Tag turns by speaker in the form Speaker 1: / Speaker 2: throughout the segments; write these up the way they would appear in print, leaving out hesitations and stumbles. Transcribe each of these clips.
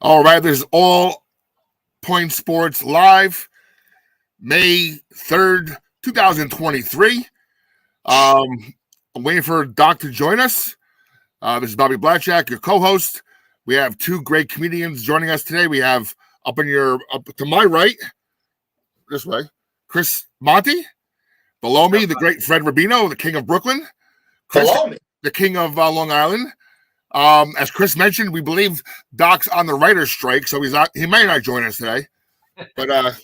Speaker 1: All right, there's All Point Sports Live, May 3rd, 2023. I'm waiting for Doc to join us. This is Bobby Blackjack, your co-host. We have two great comedians joining us today. We have up to my right, this way, Chris Monty. Below me, the great Fred Rubino, the king of Brooklyn. Chris,
Speaker 2: Below me,
Speaker 1: the king of Long Island. As Chris mentioned, we believe Doc's on the writer's strike, so he may not join us today. But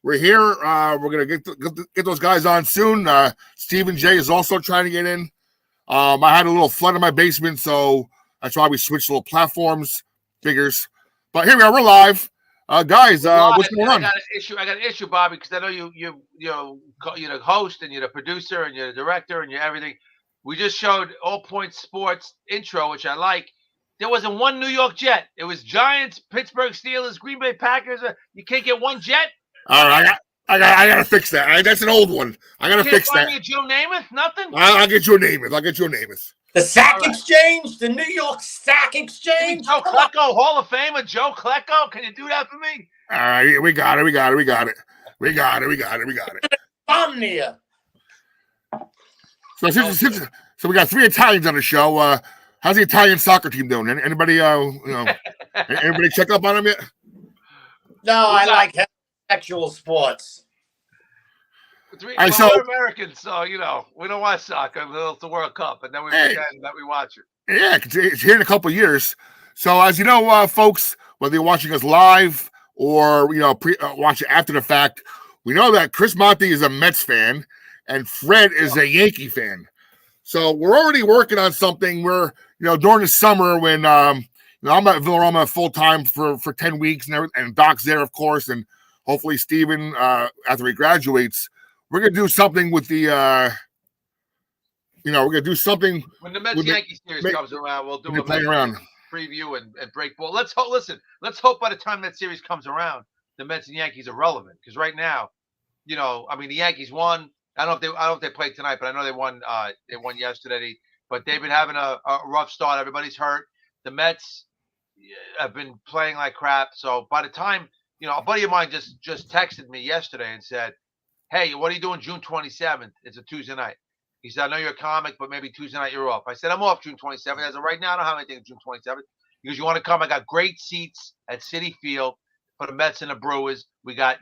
Speaker 1: we're here. We're gonna get those guys on soon. Stephen J is also trying to get in. I had a little flood in my basement, so that's why we switched little platforms, figures. But here we are. We're live, guys. What's going on?
Speaker 3: I got an issue, Bobby, because I know you're the host and you're the producer and you're the director and you're everything. We just showed All Point Sports intro, which I like. There wasn't one New York Jet. It was Giants, Pittsburgh Steelers, Green Bay Packers. You can't get one Jet.
Speaker 1: All right, I gotta fix that. That's an old one. I gotta fix that.
Speaker 3: You Joe Namath? Nothing.
Speaker 1: I'll get you a Namath.
Speaker 2: The Sack Exchange, the New York Sack Exchange.
Speaker 3: Joe Klecko, Hall of Famer Joe Klecko. Can you do that for me?
Speaker 1: All right, we got it. We got it.
Speaker 2: Omnia.
Speaker 1: So we got three Italians on the show. How's the Italian soccer team doing? Anybody anybody check up on them yet?
Speaker 2: No, I like sexual sports.
Speaker 3: We're Americans, so we don't watch soccer until it's the World Cup, and then we pretend that we watch it.
Speaker 1: Yeah, it's here in a couple of years. So as you know, folks, whether you're watching us live or watch it after the fact, we know that Chris Monty is a Mets fan and Fred is a Yankee fan. So we're already working on something where during the summer when I'm at Villa Roma full time for 10 weeks and Doc's there, of course, and hopefully Steven after he graduates. We're gonna do something with the, we're gonna do something
Speaker 3: when the Mets Yankee series comes around. We'll do a preview and break ball. Let's hope by the time that series comes around, the Mets and Yankees are relevant. Because right now, the Yankees won. I don't know if they played tonight, but I know they won. They won yesterday. But they've been having a rough start. Everybody's hurt. The Mets have been playing like crap. So by the time, a buddy of mine just texted me yesterday and said, "Hey, what are you doing June 27th? It's a Tuesday night." He said, "I know you're a comic, but maybe Tuesday night you're off." I said, "I'm off June 27th. As of right now, I don't have anything June 27th. Because you want to come, I got great seats at Citi Field for the Mets and the Brewers. We got,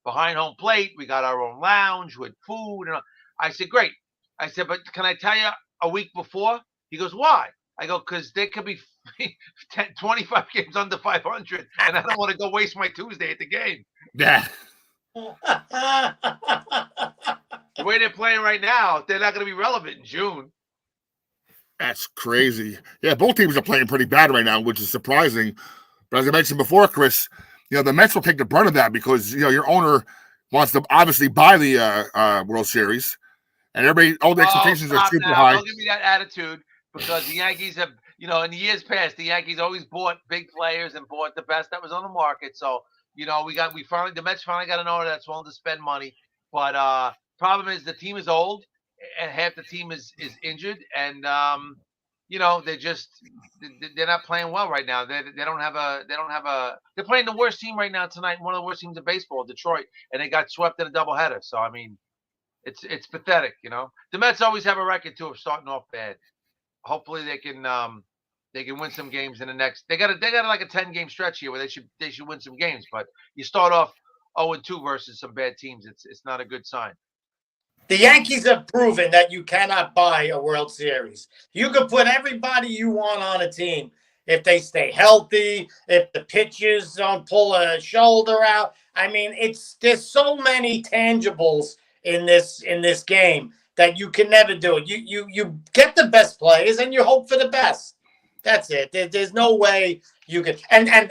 Speaker 3: behind home plate. We got our own lounge with food." And I said, "Great." I said, "But can I tell you a week before?" He goes, "Why?" I go, "Because there could be 25 games under 500, and I don't want to go waste my Tuesday at the game."
Speaker 1: Yeah.
Speaker 3: The way they're playing right now, they're not going to be relevant in June.
Speaker 1: That's crazy. Yeah, both teams are playing pretty bad right now, which is surprising. But as I mentioned before, Chris, the Mets will take the brunt of that because your owner wants to obviously buy the World Series, and all the expectations are super high.
Speaker 3: Don't give me that attitude because the Yankees have, in the years past, the Yankees always bought big players and bought the best that was on the market. So the Mets finally got an owner that's willing to spend money. But problem is the team is old and half the team is injured, and they're not playing well right now. They're playing the worst team right now tonight, one of the worst teams in baseball, Detroit, and they got swept in a doubleheader. So it's pathetic. The Mets always have a record too of starting off bad. Hopefully they can win some games in the next. They got like a 10-game stretch here where they should win some games. But you start off 0-2 versus some bad teams. It's not a good sign.
Speaker 2: The Yankees have proven that you cannot buy a World Series. You could put everybody you want on a team if they stay healthy, if the pitchers don't pull a shoulder out. There's so many tangibles in this game that you can never do it. You get the best players and you hope for the best. That's it. There's no way you can. And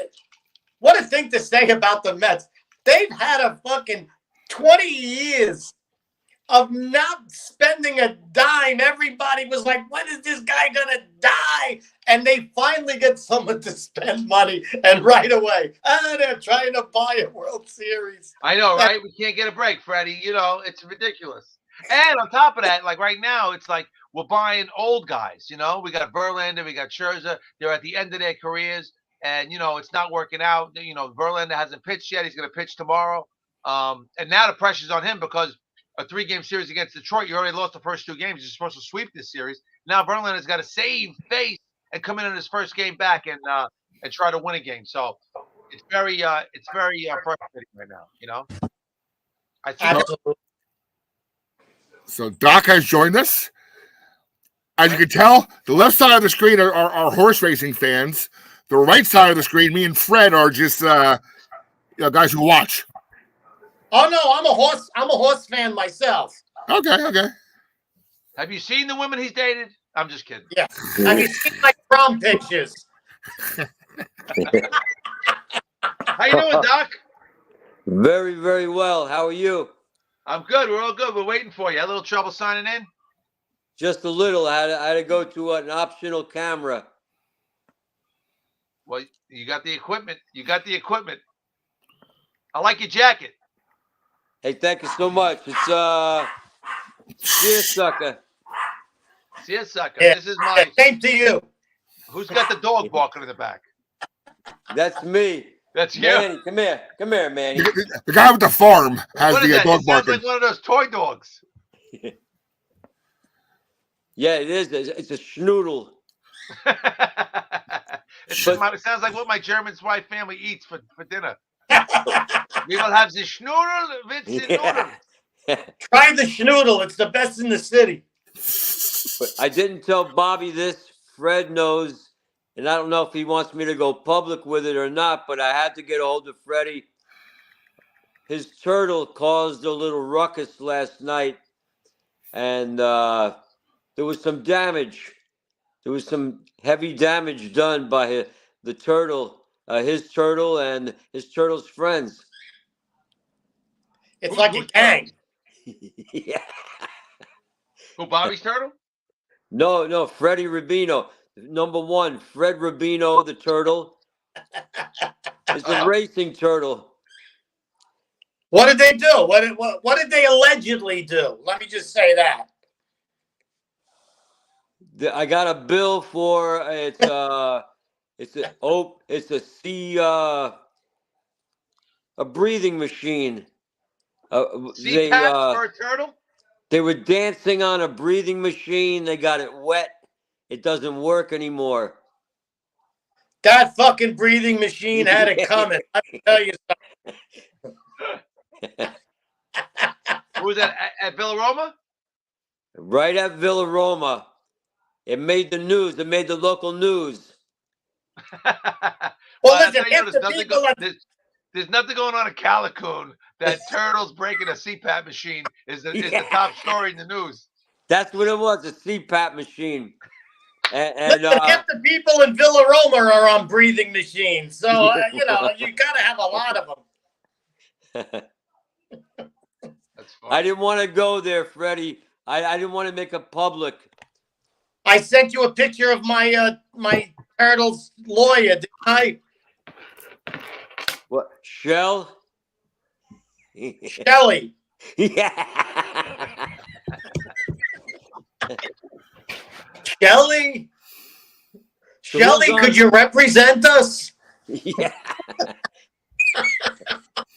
Speaker 2: what a thing to say about the Mets. They've had a fucking 20 years of not spending a dime. Everybody was like, when is this guy going to die? And they finally get someone to spend money, and right away, they're trying to buy a World Series.
Speaker 3: I know, right? We can't get a break, Freddie. It's ridiculous. And on top of that, like right now, it's like we're buying old guys. We got Verlander, we got Scherzer. They're at the end of their careers. and it's not working out. Verlander hasn't pitched yet. He's going to pitch tomorrow. And now the pressure's on him because a 3-game series against Detroit, you already lost the first 2 games. You're supposed to sweep this series. Now Verlander's got to save face and come in his first game back and try to win a game. So it's very frustrating right now. I think.
Speaker 2: Absolutely.
Speaker 1: So Doc has joined us. As you can tell, the left side of the screen are horse racing fans. The right side of the screen, me and Fred are just guys who watch.
Speaker 2: Oh no, I'm a horse fan myself.
Speaker 1: Okay.
Speaker 3: Have you seen the women he's dated? I'm just kidding.
Speaker 2: Yeah. Have you seen my prom pictures?
Speaker 3: How you doing, Doc?
Speaker 4: Very, very well. How are you?
Speaker 3: I'm good. We're all good. We're waiting for you. Had a little trouble signing in?
Speaker 4: Just a little. I had to go to an optional camera.
Speaker 3: Well, you got the equipment. I like your jacket.
Speaker 4: Hey, thank you so much. It's seersucker.
Speaker 3: Seersucker.
Speaker 2: Yeah.
Speaker 3: This is my.
Speaker 2: Same to you.
Speaker 3: Who's got the dog barking in the back?
Speaker 4: That's me.
Speaker 3: That's you.
Speaker 4: Manny, come here, Manny.
Speaker 1: The guy with the farm has
Speaker 3: What is
Speaker 1: the
Speaker 3: that?
Speaker 1: dog
Speaker 3: It sounds
Speaker 1: barking.
Speaker 3: like one of those toy dogs.
Speaker 4: Yeah, it is. It's a schnoodle.
Speaker 3: It sounds like what my German wife family eats for dinner. We will have the schnoodle with the noodle.
Speaker 2: Try the schnoodle. It's the best in the city.
Speaker 4: But I didn't tell Bobby this. Fred knows, and I don't know if he wants me to go public with it or not, but I had to get a hold of Freddie. His turtle caused a little ruckus last night, and there was some damage. There was some heavy damage done by the turtle, his turtle and his turtle's friends.
Speaker 2: It's like a gang.
Speaker 4: Yeah.
Speaker 3: Who, Bobby's turtle?
Speaker 4: No, Freddie Rubino. Number 1, Fred Rubino, the turtle. It's a racing turtle.
Speaker 2: What did they do? What did they allegedly do? Let me just say that.
Speaker 4: I got a bill for it's a breathing machine.
Speaker 3: CPAP for a turtle?
Speaker 4: They were dancing on a breathing machine. They got it wet. It doesn't work anymore.
Speaker 2: That fucking breathing machine had it coming. Let me tell you something.
Speaker 3: Who was that at Villa Roma?
Speaker 4: Right at Villa Roma. It made the news. It made the local news.
Speaker 2: Well, listen, if the people
Speaker 3: there's nothing going on in Calicoon. That turtles breaking a CPAP machine is the top story in the news.
Speaker 4: That's what it was, a CPAP machine. And
Speaker 2: listen, if the people in Villa Roma are on breathing machines, so you got to have a lot of them.
Speaker 3: That's funny.
Speaker 4: I didn't want to go there, Freddie. I didn't want to make it public.
Speaker 2: I sent you a picture of my my turtle's lawyer, didn't I?
Speaker 4: What? Shell?
Speaker 2: Shelly.
Speaker 4: Yeah.
Speaker 2: Shelly?
Speaker 4: So
Speaker 2: Shelly, could you represent us?
Speaker 4: Yeah.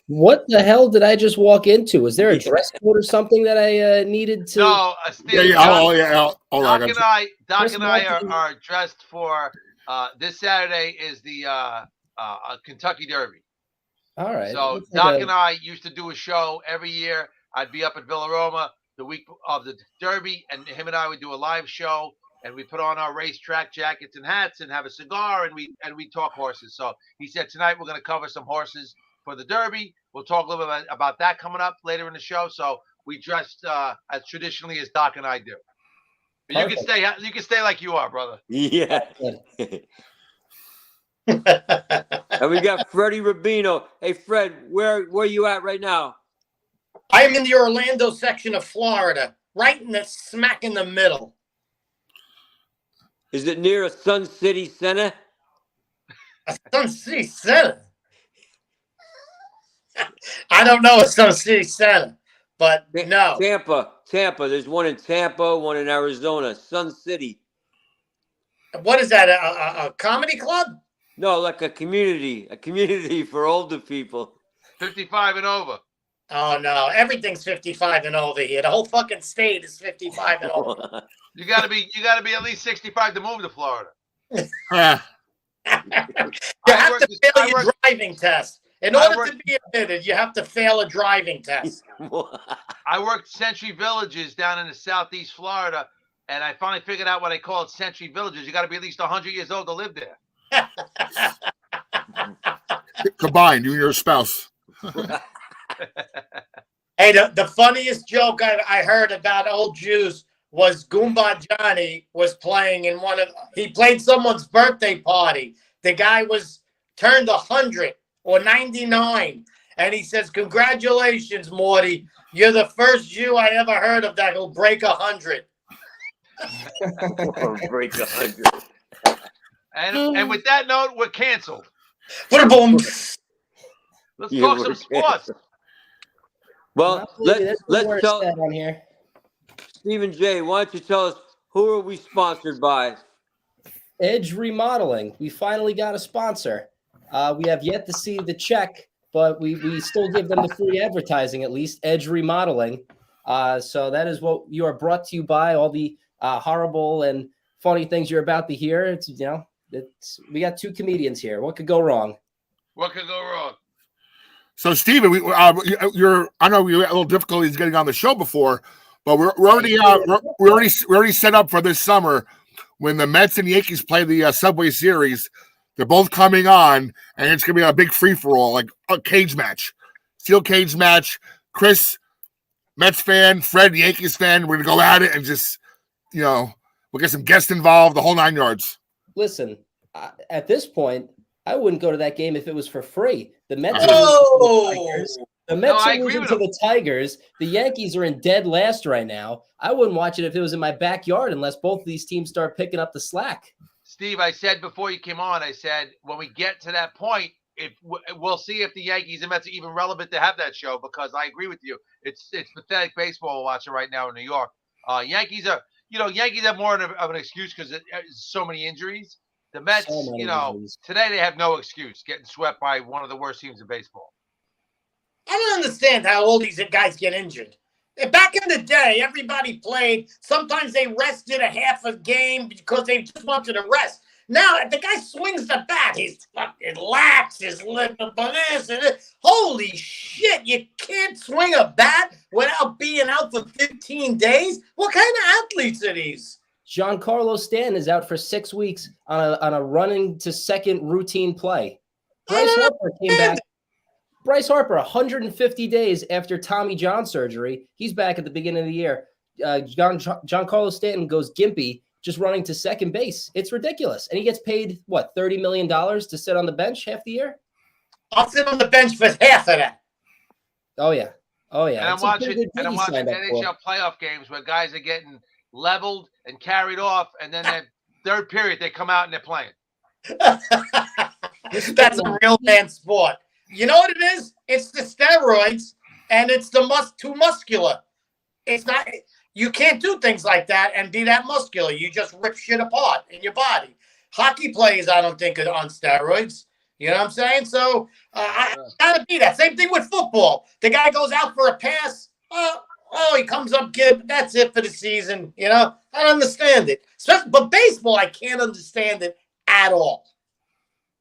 Speaker 5: What the hell did I just walk into? Was there a dress code or something that I needed to?
Speaker 3: No,
Speaker 1: Doc
Speaker 3: and I are dressed for this Saturday is the Kentucky Derby.
Speaker 5: All right.
Speaker 3: So Doc and I used to do a show every year. I'd be up at Villa Roma the week of the Derby, and him and I would do a live show, and we put on our racetrack jackets and hats and have a cigar, and we talk horses. So he said tonight we're going to cover some horses for the Derby. We'll talk a little bit about that coming up later in the show. So we dressed as traditionally as Doc and I do. But you can stay like you are, brother.
Speaker 4: Yeah. And we got Freddie Rubino. Hey, Fred, where you at right now?
Speaker 2: I am in the Orlando section of Florida, right in the smack in the middle.
Speaker 4: Is it near a Sun City Center?
Speaker 2: A Sun City Center? I don't know a Sun City Center, but no.
Speaker 4: Tampa. There's one in Tampa, one in Arizona. Sun City.
Speaker 2: What is that, a comedy club?
Speaker 4: No, like a community for older people.
Speaker 3: 55 and over.
Speaker 2: Oh no, everything's 55 and over here. The whole fucking state is 55 and over.
Speaker 3: You gotta be at least 65 to move to Florida.
Speaker 1: Ah,
Speaker 2: You have to fail your driving test. In order to be admitted, you have to fail a driving test.
Speaker 3: I worked Century Villages down in the southeast Florida, and I finally figured out what I call it Century Villages. You got to be at least 100 years old to live there.
Speaker 1: combined, you and your spouse.
Speaker 2: Hey, the funniest joke I heard about old Jews was Goomba Johnny was playing in he played someone's birthday party. The guy turned 100 or 99. And he says, "Congratulations, Morty. You're the first Jew I ever heard of that will break 100.
Speaker 4: Break 100.
Speaker 3: And with that note, we're canceled.
Speaker 2: Boom.
Speaker 3: Let's talk some sports.
Speaker 4: Well, let's tell
Speaker 5: on here.
Speaker 4: Stephen J. Why don't you tell us who are we sponsored by?
Speaker 5: Edge Remodeling. We finally got a sponsor. We have yet to see the check, but we still give them the free advertising, at least. Edge Remodeling. So that is what you are brought to you by. All the horrible and funny things you're about to hear. We got two comedians here. What could go wrong?
Speaker 3: What could go wrong?
Speaker 1: So, Steven, I know we had a little difficulties getting on the show before, but we're already set up for this summer when the Mets and Yankees play the Subway Series. They're both coming on, and it's going to be a big free-for-all, like a cage match. Steel cage match. Chris, Mets fan, Fred, Yankees fan. We're going to go at it and just, we'll get some guests involved, the whole 9 yards.
Speaker 5: Listen, at this point, I wouldn't go to that game if it was for free. The Mets are losing to the Tigers. The Yankees are in dead last right now. I wouldn't watch it if it was in my backyard unless both of these teams start picking up the slack.
Speaker 3: Steve, I said before you came on, I said when we get to that point, we'll see if the Yankees and Mets are even relevant to have that show, because I agree with you. It's pathetic baseball we're watching right now in New York. Yankees have more of an excuse because there's so many injuries. The Mets, today they have no excuse getting swept by one of the worst teams in baseball.
Speaker 2: I don't understand how all these guys get injured. Back in the day, everybody played. Sometimes they rested a half a game because they just wanted to rest. Now, if the guy swings the bat, he's fucking lax, his lip, holy shit, you can't swing a bat without being out for 15 days? What kind of athletes are these?
Speaker 5: Giancarlo Stanton is out for 6 weeks on a running to second routine play. Bryce Harper came back. Bryce Harper, 150 days after Tommy John surgery. He's back at the beginning of the year. Giancarlo Stanton goes gimpy, just running to second base. It's ridiculous. And he gets paid, what, $30 million to sit on the bench half the year?
Speaker 2: I'll sit on the bench for half of that.
Speaker 5: Oh, yeah.
Speaker 3: And I'm watching NHL playoff games where guys are getting leveled and carried off, and then that third period, they come out and they're playing.
Speaker 2: That's a real man sport. You know what it is? It's the steroids, and it's too muscular. It's not. You can't do things like that and be that muscular. You just rip shit apart in your body. Hockey players, I don't think, are on steroids. You know what I'm saying? So I gotta be that. Same thing with football. The guy goes out for a pass. Oh, he comes up, kid. That's it for the season. I don't understand it. But baseball, I can't understand it at all.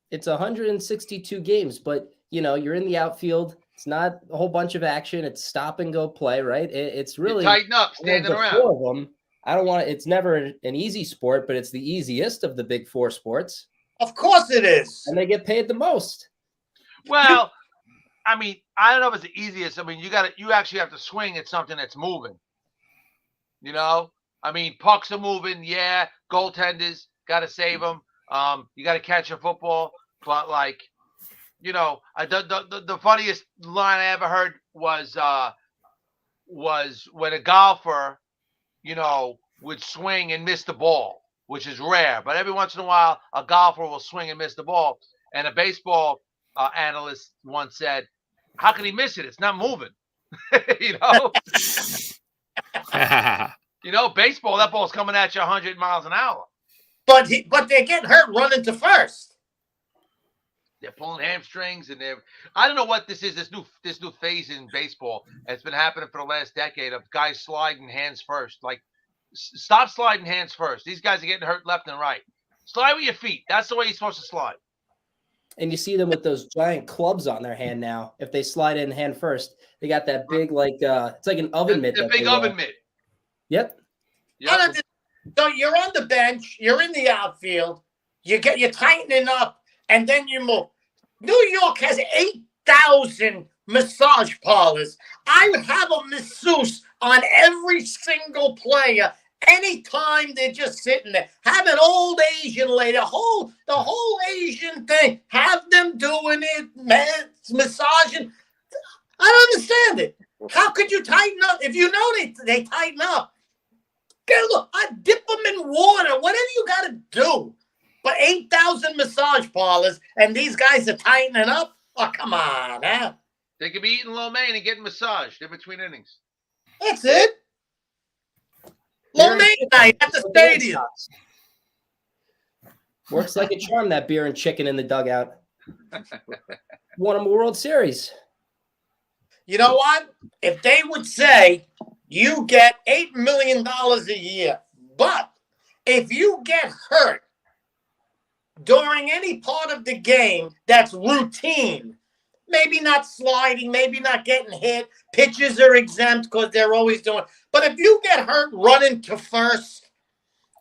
Speaker 5: It's 162 games, but you're in the outfield. It's not a whole bunch of action. It's stop and go play, right? It's really
Speaker 3: tighten up, standing around.
Speaker 5: 4 of them. I don't want it's never an easy sport, but it's the easiest of the big 4 sports.
Speaker 2: Of course it is.
Speaker 5: And they get paid the most.
Speaker 3: Well, I mean, I don't know if it's the easiest. I mean, you actually have to swing at something that's moving. I mean, pucks are moving. Yeah, goaltenders got to save them. You got to catch a football, but the funniest line I ever heard was when a golfer, would swing and miss the ball, which is rare. But every once in a while, a golfer will swing and miss the ball. And a baseball analyst once said, "How can he miss it? It's not moving." Baseball, that ball's coming at you 100 miles an hour.
Speaker 2: But they're getting hurt running to first.
Speaker 3: They're pulling hamstrings, and I don't know what this is. This new phase in baseball. It's been happening for the last decade of guys sliding hands first. Like, stop sliding hands first. These guys are getting hurt left and right. Slide with your feet. That's the way you're supposed to slide.
Speaker 5: And you see them with those giant clubs on their hand now. If they slide in hand first, they got that big, it's like an oven mitt.
Speaker 3: The big oven mitt.
Speaker 5: Yep.
Speaker 2: So you're on the bench, you're in the outfield, you're tightening up, and then you move. New York has 8,000 massage parlors. I have a masseuse on every single player. Anytime they're just sitting there, have an old Asian lady, the whole Asian thing, have them doing it, massaging. I don't understand it. How could you tighten up if you know they tighten up? Look, I dip them in water, whatever you got to do. But 8,000 massage parlors, and these guys are tightening up? Oh, come on, huh?
Speaker 3: They could be eating lo mein and getting massaged in between innings.
Speaker 2: That's it. Lo mein night at the stadium.
Speaker 5: Works like a charm, that beer and chicken in the dugout. Won a World Series.
Speaker 2: You know what? If they would say you get $8 million a year, but if you get hurt during any part of the game that's routine, maybe not sliding, maybe not getting hit, pitches are exempt because they're always doing. But if you get hurt running to first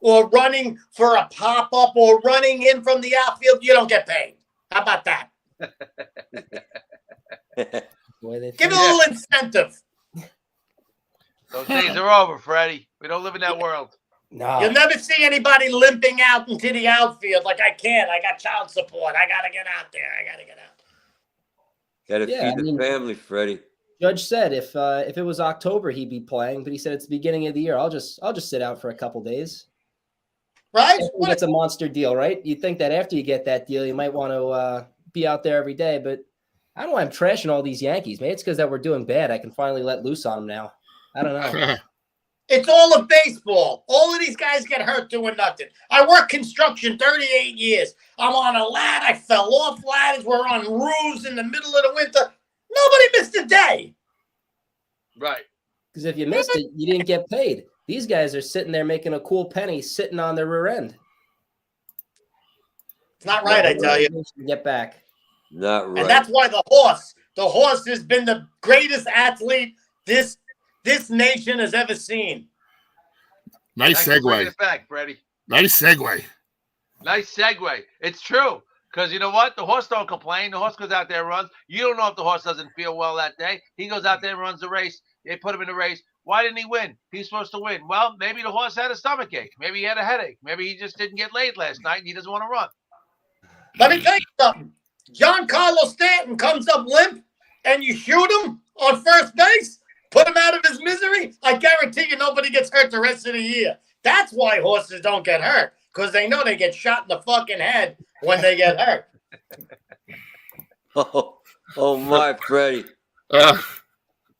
Speaker 2: or running for a pop-up or running in from the outfield, you don't get paid. How about that? Give it a little incentive.
Speaker 3: Those days are over, Freddie. We don't live in that world.
Speaker 5: No.
Speaker 2: You'll never see anybody limping out into the outfield like, I can't. I got child support. I got to get out there. I got to get out.
Speaker 4: Got to feed the family, Freddie.
Speaker 5: Judge said if it was October, he'd be playing, but he said it's the beginning of the year. I'll just sit out for a couple days.
Speaker 2: Right?
Speaker 5: That's a monster deal, right? You'd think that after you get that deal, you might want to be out there every day, but I don't know why I'm trashing all these Yankees. Maybe it's because that we're doing bad. I can finally let loose on them now. I don't know.
Speaker 2: It's all of baseball. All of these guys get hurt doing nothing. I worked construction 38 years. I'm on a ladder. I fell off ladders. We're on roofs in the middle of the winter. Nobody missed a day.
Speaker 3: Right.
Speaker 5: Because if you missed it, you didn't get paid. These guys are sitting there making a cool penny sitting on their rear end.
Speaker 2: It's not right, I tell you.
Speaker 5: Get back.
Speaker 4: Not right.
Speaker 2: And that's why the horse has been the greatest athlete this nation has ever seen.
Speaker 1: Nice segue.
Speaker 3: It back, Freddie.
Speaker 1: Nice segue.
Speaker 3: Nice segue. It's true. Because you know what? The horse don't complain. The horse goes out there and runs. You don't know if the horse doesn't feel well that day. He goes out there and runs the race. They put him in the race. Why didn't he win? He's supposed to win. Well, maybe the horse had a stomach ache. Maybe he had a headache. Maybe he just didn't get laid last night and he doesn't want to run.
Speaker 2: Let me tell you something. John Carlos Stanton comes up limp and you shoot him on first base, put him out of his misery. I guarantee you nobody gets hurt the rest of the year. That's why horses don't get hurt, because they know they get shot in the fucking head when they get hurt.
Speaker 4: Oh my, Freddie.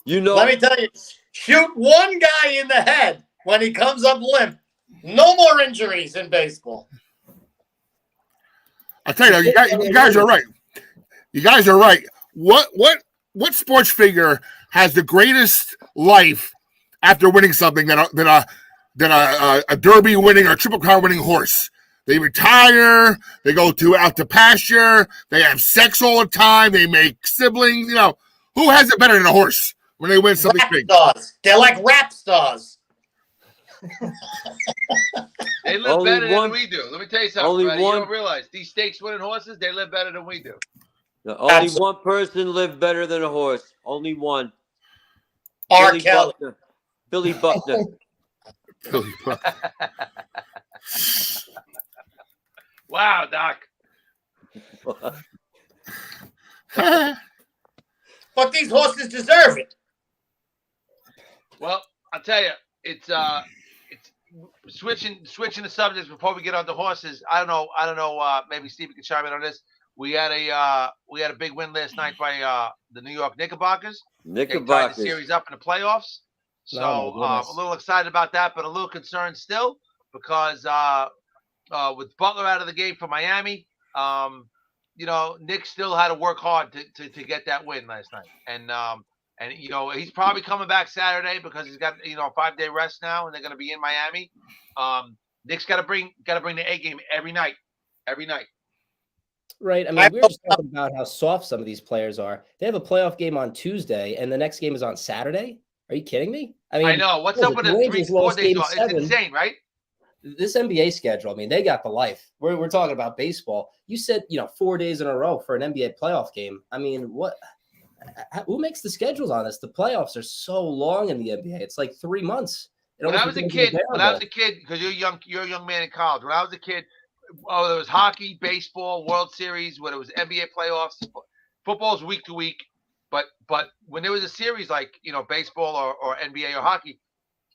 Speaker 4: You know.
Speaker 2: Let me tell you, shoot one guy in the head when he comes up limp. No more injuries in baseball.
Speaker 1: I tell you guys are right. You guys are right. What sports figure has the greatest life after winning something than a Derby winning or Triple Crown winning horse? They retire. They go out to pasture. They have sex all the time. They make siblings. You know, who has it better than a horse when they win something big?
Speaker 2: Stars. They're like rap stars.
Speaker 3: They live
Speaker 4: Only
Speaker 3: better
Speaker 4: one-
Speaker 3: than we do. Let me tell you something,
Speaker 4: only
Speaker 3: Freddie.
Speaker 4: one-
Speaker 3: You don't realize these stakes winning horses, they live better than we do.
Speaker 4: No, only
Speaker 2: Absolutely.
Speaker 4: one person lived better than a horse. Only one.
Speaker 2: R.
Speaker 4: Billy
Speaker 2: Kelly.
Speaker 4: Buckner. Billy Buckner.
Speaker 3: Wow, Doc.
Speaker 2: But these horses deserve it.
Speaker 3: Well, I'll tell you, it's switching the subjects before we get on to horses. I don't know. Maybe Steve can chime in on this. We had a big win last night by the New York Knickerbockers. They tied the series up in the playoffs. So a little excited about that, but a little concerned still because with Butler out of the game for Miami, Nick still had to work hard to get that win last night, and he's probably coming back Saturday because he's got a 5-day rest now, and they're going to be in Miami. Nick's got to bring the A game every night.
Speaker 5: Right. I mean, we were just talking about how soft some of these players are. They have a playoff game on Tuesday, and the next game is on Saturday. Are you kidding me? I mean,
Speaker 3: I know. What's up with the 3-4 days off? It's insane, right?
Speaker 5: This NBA schedule, I mean, they got the life. We're talking about baseball. You said, 4 days in a row for an NBA playoff game. I mean, what? Who makes the schedules on this? The playoffs are so long in the NBA. It's like 3 months.
Speaker 3: When I was a kid, because you're a young man in college. When I was a kid, there was hockey, baseball, World Series. When it was NBA playoffs, football's week to week. But when there was a series like baseball or NBA or hockey,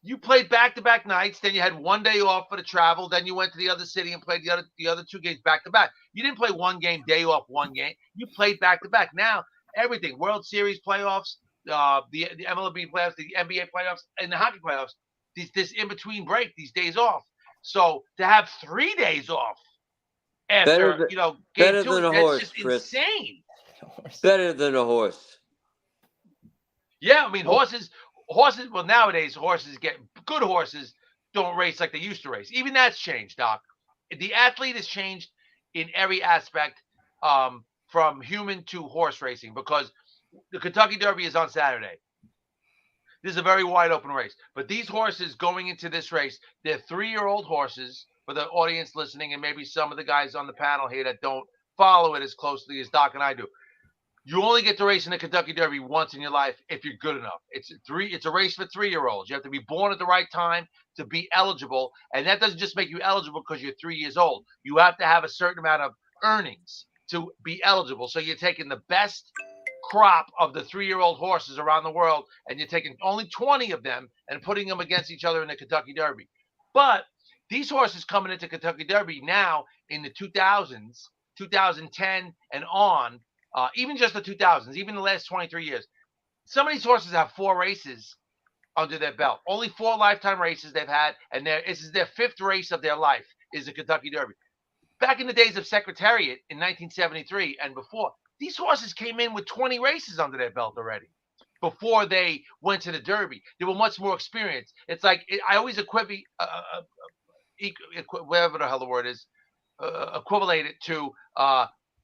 Speaker 3: you played back-to-back nights. Then you had 1 day off for the travel. Then you went to the other city and played the other 2 games back-to-back. You didn't play one game, day off, one game. You played back-to-back. Now everything, World Series playoffs, the MLB playoffs, the NBA playoffs, and the hockey playoffs. This in-between break, these days off. So to have 3 days off after game 2, that's just insane.
Speaker 4: Better than a horse.
Speaker 3: Yeah, I mean horses. Well, nowadays good horses don't race like they used to race. Even that's changed, Doc. The athlete has changed in every aspect, from human to horse racing, because the Kentucky Derby is on Saturday. This is a very wide open race. But these horses going into this race, they're 3-year-old horses, for the audience listening and maybe some of the guys on the panel here that don't follow it as closely as Doc and I do. You only get to race in the Kentucky Derby once in your life if you're good enough. It's a race for 3-year-olds. You have to be born at the right time to be eligible. And that doesn't just make you eligible because you're 3 years old. You have to have a certain amount of earnings to be eligible. So you're taking the best crop of the 3-year-old horses around the world, and you're taking only 20 of them and putting them against each other in the Kentucky Derby. But these horses coming into Kentucky Derby now in the 2000s, 2010 and on, even just the 2000s, even the last 23 years, some of these horses have 4 races under their belt. Only 4 lifetime races they've had, and this is their 5th race of their life is the Kentucky Derby. Back in the days of Secretariat in 1973 and before, these horses came in with 20 races under their belt already before they went to the Derby. They were much more experienced. It's like I always whatever the hell the word is, equivalent it to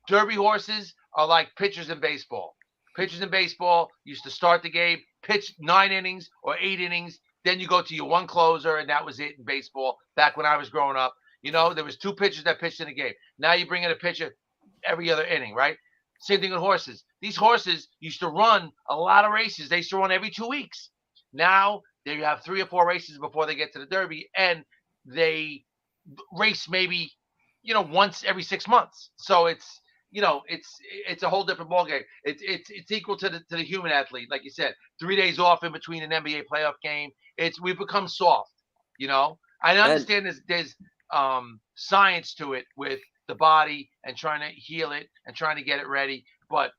Speaker 3: Derby horses are like pitchers in baseball. Pitchers in baseball used to start the game, pitch 9 innings or 8 innings, then you go to your one closer, and that was it in baseball. Back when I was growing up, there was 2 pitchers that pitched in a game. Now you bring in a pitcher every other inning, right? Same thing with horses. These horses used to run a lot of races. They used to run every 2 weeks. Now they have 3 or 4 races before they get to the Derby, and they race maybe, once every 6 months. So it's a whole different ballgame. It's equal to the human athlete, like you said. 3 days off in between an NBA playoff game. We've become soft. I understand there's science to it with the body and trying to heal it and trying to get it ready, but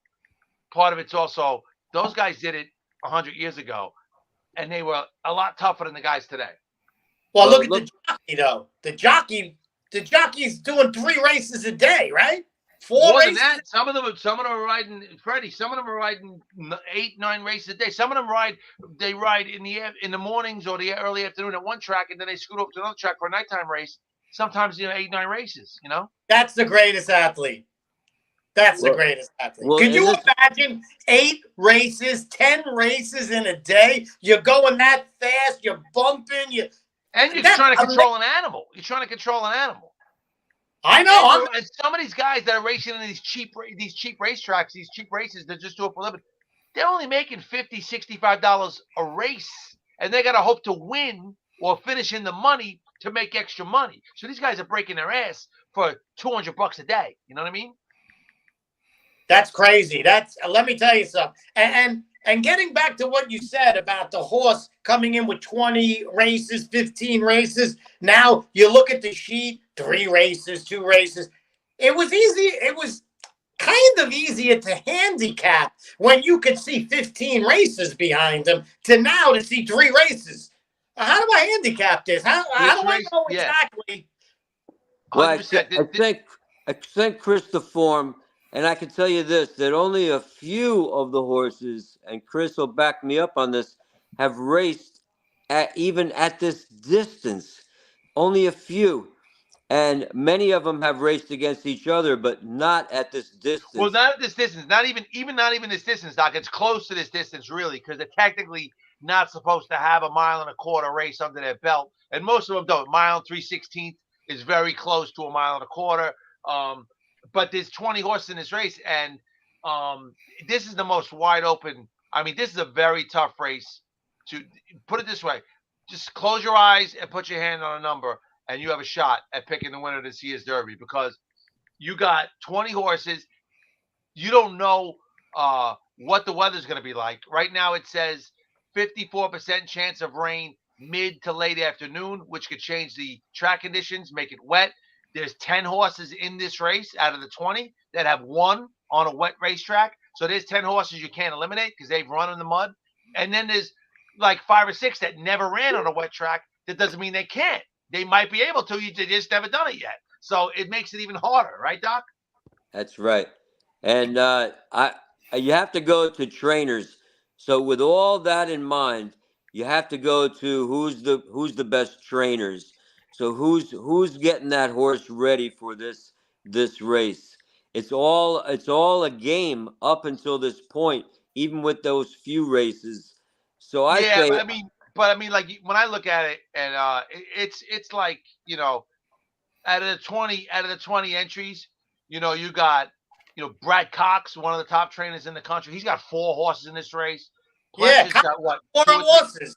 Speaker 3: part of it's also those guys did it 100 years ago, and they were a lot tougher than the guys today.
Speaker 2: Well, look at the jockey though. The jockey's doing 3 races a day, right? 4
Speaker 3: More
Speaker 2: races.
Speaker 3: than that. Some of them are riding, Freddie. Some of them are riding 8, 9 races a day. Some of them ride in the mornings or the early afternoon at one track, and then they scoot over to another track for a nighttime race. Sometimes 8, 9 races.
Speaker 2: That's the greatest athlete. The greatest athlete.
Speaker 4: Well,
Speaker 2: Can you imagine 8 races, 10 races in a day? You're going that fast. You're bumping. You're
Speaker 3: trying to control an animal.
Speaker 2: I know.
Speaker 3: And some of these guys that are racing in these cheap racetracks, these cheap races that just do it for a living, they're only making $50, $65 a race, and they got to hope to win or finish in the money to make extra money. So these guys are breaking their ass for $200 a day. You know what I mean?
Speaker 2: That's crazy. Let me tell you something. And getting back to what you said about the horse coming in with 20 races, 15 races. Now you look at the sheet, 3 races, 2 races. It was easy. It was kind of easier to handicap when you could see 15 races behind them to now to see 3 races. How do I handicap this? How do I know exactly?
Speaker 4: Well, I think Chris Deform And I can tell you this, that only a few of the horses, and Chris will back me up on this, have raced even at this distance. Only a few. And many of them have raced against each other, but not at this distance.
Speaker 3: Well, not at this distance. Not even this distance, Doc. It's close to this distance, really, because they're technically not supposed to have a 1.25 mile race under their belt, and most of them don't. 1.316 is very close to 1.25 miles. But there's 20 horses in this race, and this is the most wide open. I mean, this is a very tough race. To put it this way, just close your eyes and put your hand on a number, and you have a shot at picking the winner of the Sears Derby, because you got 20 horses. You don't know what the weather's going to be like. Right now it says 54% chance of rain mid to late afternoon, which could change the track conditions, make it wet. There's 10 horses in this race out of the 20 that have won on a wet racetrack. So there's 10 horses you can't eliminate because they've run in the mud. And then there's like 5 or 6 that never ran on a wet track. That doesn't mean they can't. They might be able to. You just haven't done it yet. So it makes it even harder, right, Doc?
Speaker 4: That's right. And you have to go to trainers. So with all that in mind, you have to go to who's the best trainers. So who's getting that horse ready for this race? It's all a game up until this point, even with those few races. So I say,
Speaker 3: but I mean, like when I look at it, and it's like, out of the 20 entries, you got Brad Cox, one of the top trainers in the country. He's got 4 horses in this race.
Speaker 2: Cox
Speaker 3: got what?
Speaker 2: 4 horses.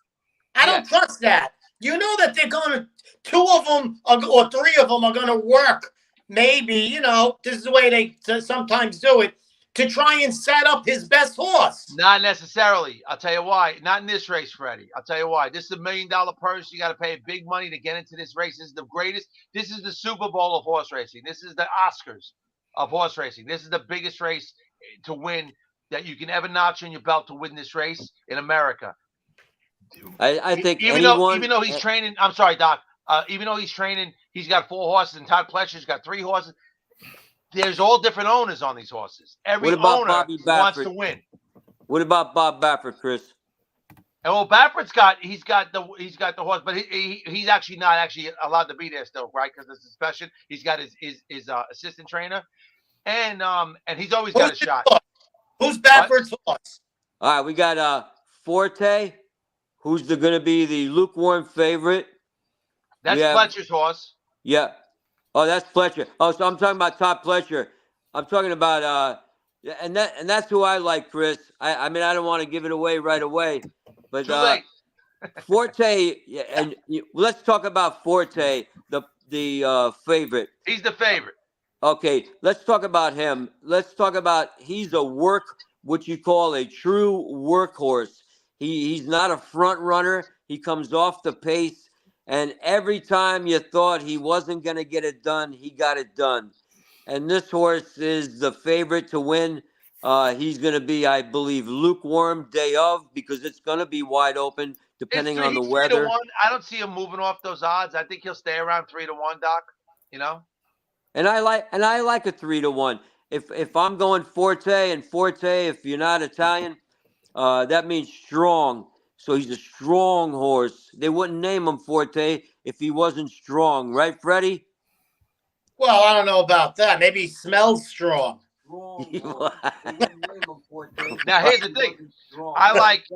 Speaker 2: I don't trust that. You know that they're going to, 2 of them or 3 of them are going to work. Maybe, this is the way they sometimes do it, to try and set up his best horse.
Speaker 3: Not necessarily. I'll tell you why. Not in this race, Freddie. I'll tell you why. This is $1 million purse. You got to pay big money to get into this race. This is the greatest. This is the Super Bowl of horse racing. This is the Oscars of horse racing. This is the biggest race to win that you can ever notch on your belt to win this race in America.
Speaker 4: I think
Speaker 3: even though he's training, I'm sorry, Doc. Even though he's training, he's got 4 horses, and Todd Pletcher's got 3 horses. There's all different owners on these horses. Every owner wants to win.
Speaker 4: What about Bob Baffert, Chris?
Speaker 3: And well, Baffert's got the horse, but he's actually not allowed to be there still, right? Because of the suspension. He's got his assistant trainer, and he's always got a shot.
Speaker 2: Who's Baffert's horse?
Speaker 4: All right, we got Forte, who's going to be the lukewarm favorite.
Speaker 3: That's Fletcher's horse.
Speaker 4: Yeah. Oh, that's Pletcher. Oh, so I'm talking about Todd Pletcher. I'm talking about and that's who I like, Chris. I mean, I don't want to give it away right away, but
Speaker 3: Too late.
Speaker 4: Forte, and let's talk about Forte, the favorite.
Speaker 3: He's the favorite.
Speaker 4: Okay, let's talk about him. Let's talk about he's what you call a true workhorse. He's not a front runner. He comes off the pace. And every time you thought he wasn't going to get it done, he got it done. And this horse is the favorite to win. He's going to be, I believe, lukewarm day of, because it's going to be wide open depending on the weather.
Speaker 3: 3-1. I don't see him moving off those odds. I think he'll stay around 3-1, Doc.
Speaker 4: And I like a 3-1. If I'm going Forte, if you're not Italian, that means strong. So he's a strong horse. They wouldn't name him Forte if he wasn't strong, right, Freddie?
Speaker 2: Well, I don't know about that. Maybe he smells strong.
Speaker 3: Now here's the thing. I like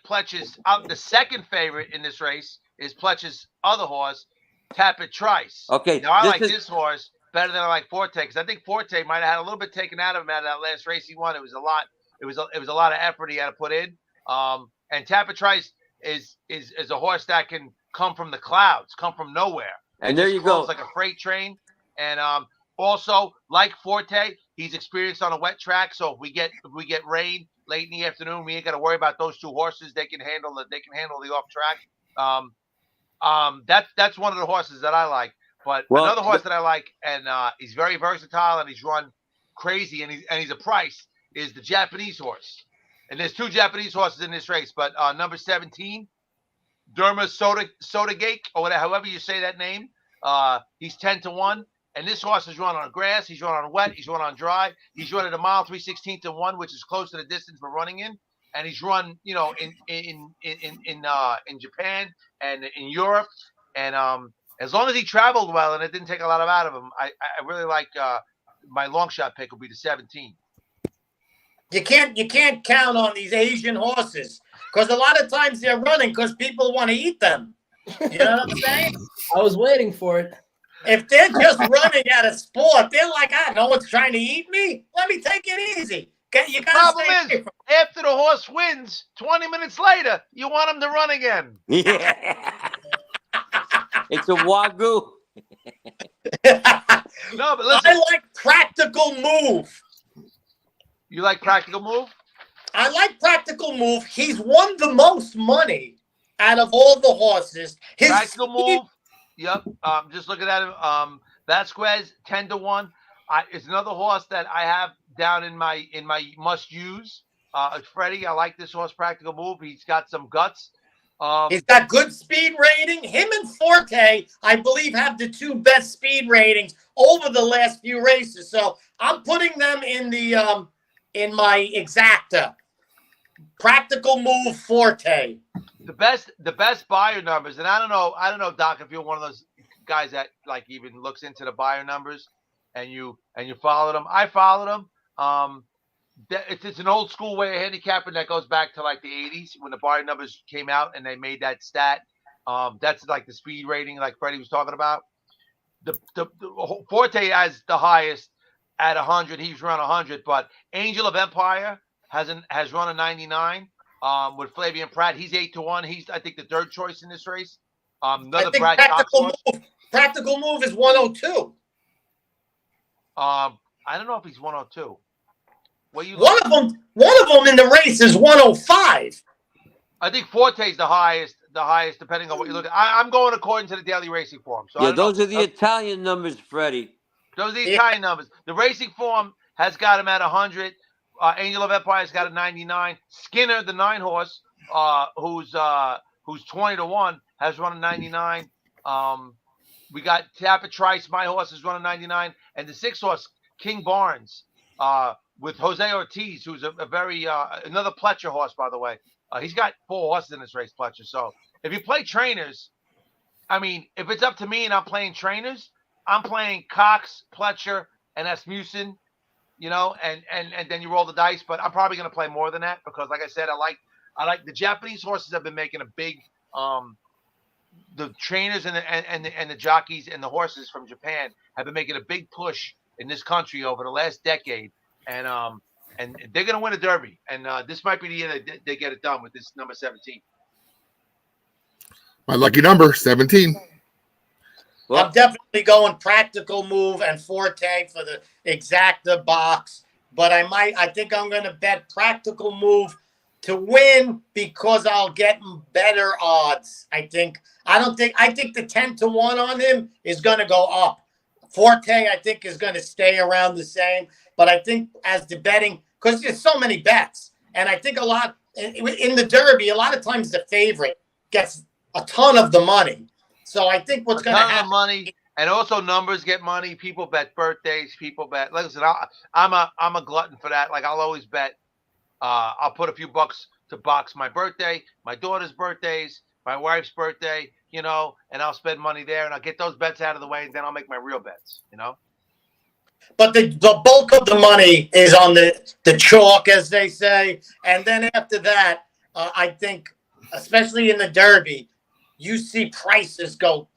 Speaker 3: Pletcher's. The second favorite in this race is Pletcher's other horse, Tapit Trice.
Speaker 4: Okay.
Speaker 3: Now I like this horse better than I like Forte, because I think Forte might have had a little bit taken out of him out of that last race he won. It was a lot. It was a lot of effort he had to put in. And Tapit Trice is a horse that can come from the clouds, come from nowhere.
Speaker 4: And there you go.
Speaker 3: Like a freight train. And also, like Forte, he's experienced on a wet track. So if we get rain late in the afternoon, we ain't got to worry about those 2 horses. They can handle the off track. That's one of the horses that I like. But another horse that I like, and he's very versatile, and he's run crazy, and he's a price, is the Japanese horse. And there's 2 Japanese horses in this race, but number 17, Derma Sodagake, or whatever, however you say that name, he's 10-1, And this horse is run on grass. He's run on wet. He's run on dry. He's run at a mile 3/16 to 1, which is close to the distance we're running in. And he's run, you know, in Japan and in Europe. And as long as he traveled well and it didn't take a lot out of him, I really like my long shot pick will be the 17.
Speaker 2: You can't count on these Asian horses because a lot of times they're running because people want to eat them. You know what I'm saying?
Speaker 5: I was waiting for it.
Speaker 2: If they're just running at a sport, they're like, no one's trying to eat me. Let me take it easy. You gotta
Speaker 3: Problem
Speaker 2: stay
Speaker 3: is, after the horse wins, 20 minutes later, you want him to run again.
Speaker 4: Yeah. It's a wagyu.
Speaker 3: No, but listen.
Speaker 2: I like Practical Move.
Speaker 3: You like Practical Move?
Speaker 2: I like Practical Move. He's won the most money out of all the horses.
Speaker 3: Practical Move. Yep. Just looking at him. Vasquez 10 to 1. It's another horse that I have down in my must use. Freddie, I like this horse, Practical Move. He's got some guts.
Speaker 2: He's got good speed rating. Him and Forte, I believe, have the 2 best speed ratings over the last few races. So I'm putting them in the in my exacta. Practical Move, Forte.
Speaker 3: The best buyer numbers, and I don't know, Doc, if you're one of those guys that like even looks into the buyer numbers and you follow them. I followed them. It's an old school way of handicapping that goes back to like the 80s when the buyer numbers came out and they made that stat. That's like the speed rating, like Freddie was talking about. The Forte has the highest at 100. He's run 100, but Angel of Empire has run a 99. With Flavian Pratt, he's 8 to 1. He's, I think, the third choice in this race. Another Pratt
Speaker 2: Practical Move is 102.
Speaker 3: I don't know if he's 102.
Speaker 2: One of them in the race is 105.
Speaker 3: I think Forte's the highest, depending on what you look at. I'm going according to the daily racing form. So
Speaker 4: yeah, those are the Italian numbers, Freddie.
Speaker 3: Those are the Italian numbers. The racing form has got him at 100. Angel of Empire's got a 99. Skinner, the 9 horse, who's 20 to 1, has run a 99. We got Tapper Trice, my horse, is running 99, and the 6 horse King Barnes, with Jose Ortiz, who's a very another Pletcher horse, by the way. He's got 4 horses in this race, Pletcher. So if you play trainers, I mean, if it's up to me and I'm playing trainers, I'm playing Cox, Pletcher, and Asmussen. You know, and then you roll the dice, but I'm probably going to play more than that because, like I said, I like the Japanese horses have been making a big, the trainers and the jockeys and the horses from Japan have been making a big push in this country over the last decade, and they're going to win a Derby, and this might be the year that they get it done with this number 17.
Speaker 1: My lucky number, 17.
Speaker 2: Well, I'm definitely going Practical Move and Forte for the exacta box, but I think I'm going to bet Practical Move to win because I'll get better odds. I think the 10 to 1 on him is going to go up. Forte, I think, is going to stay around the same, but I think as the betting, because there's so many bets, and I think a lot in the Derby, a lot of times the favorite gets a ton of the money. So I think what's going to happen,
Speaker 3: money, and also numbers get money. People bet birthdays. People bet. Listen, I'm a glutton for that. Like I'll always bet. I'll put a few bucks to box my birthday, my daughter's birthdays, my wife's birthday. You know, and I'll spend money there, and I'll get those bets out of the way, and then I'll make my real bets. You know.
Speaker 2: But the bulk of the money is on the chalk, as they say, and then after that, I think, especially in the Derby, you see prices go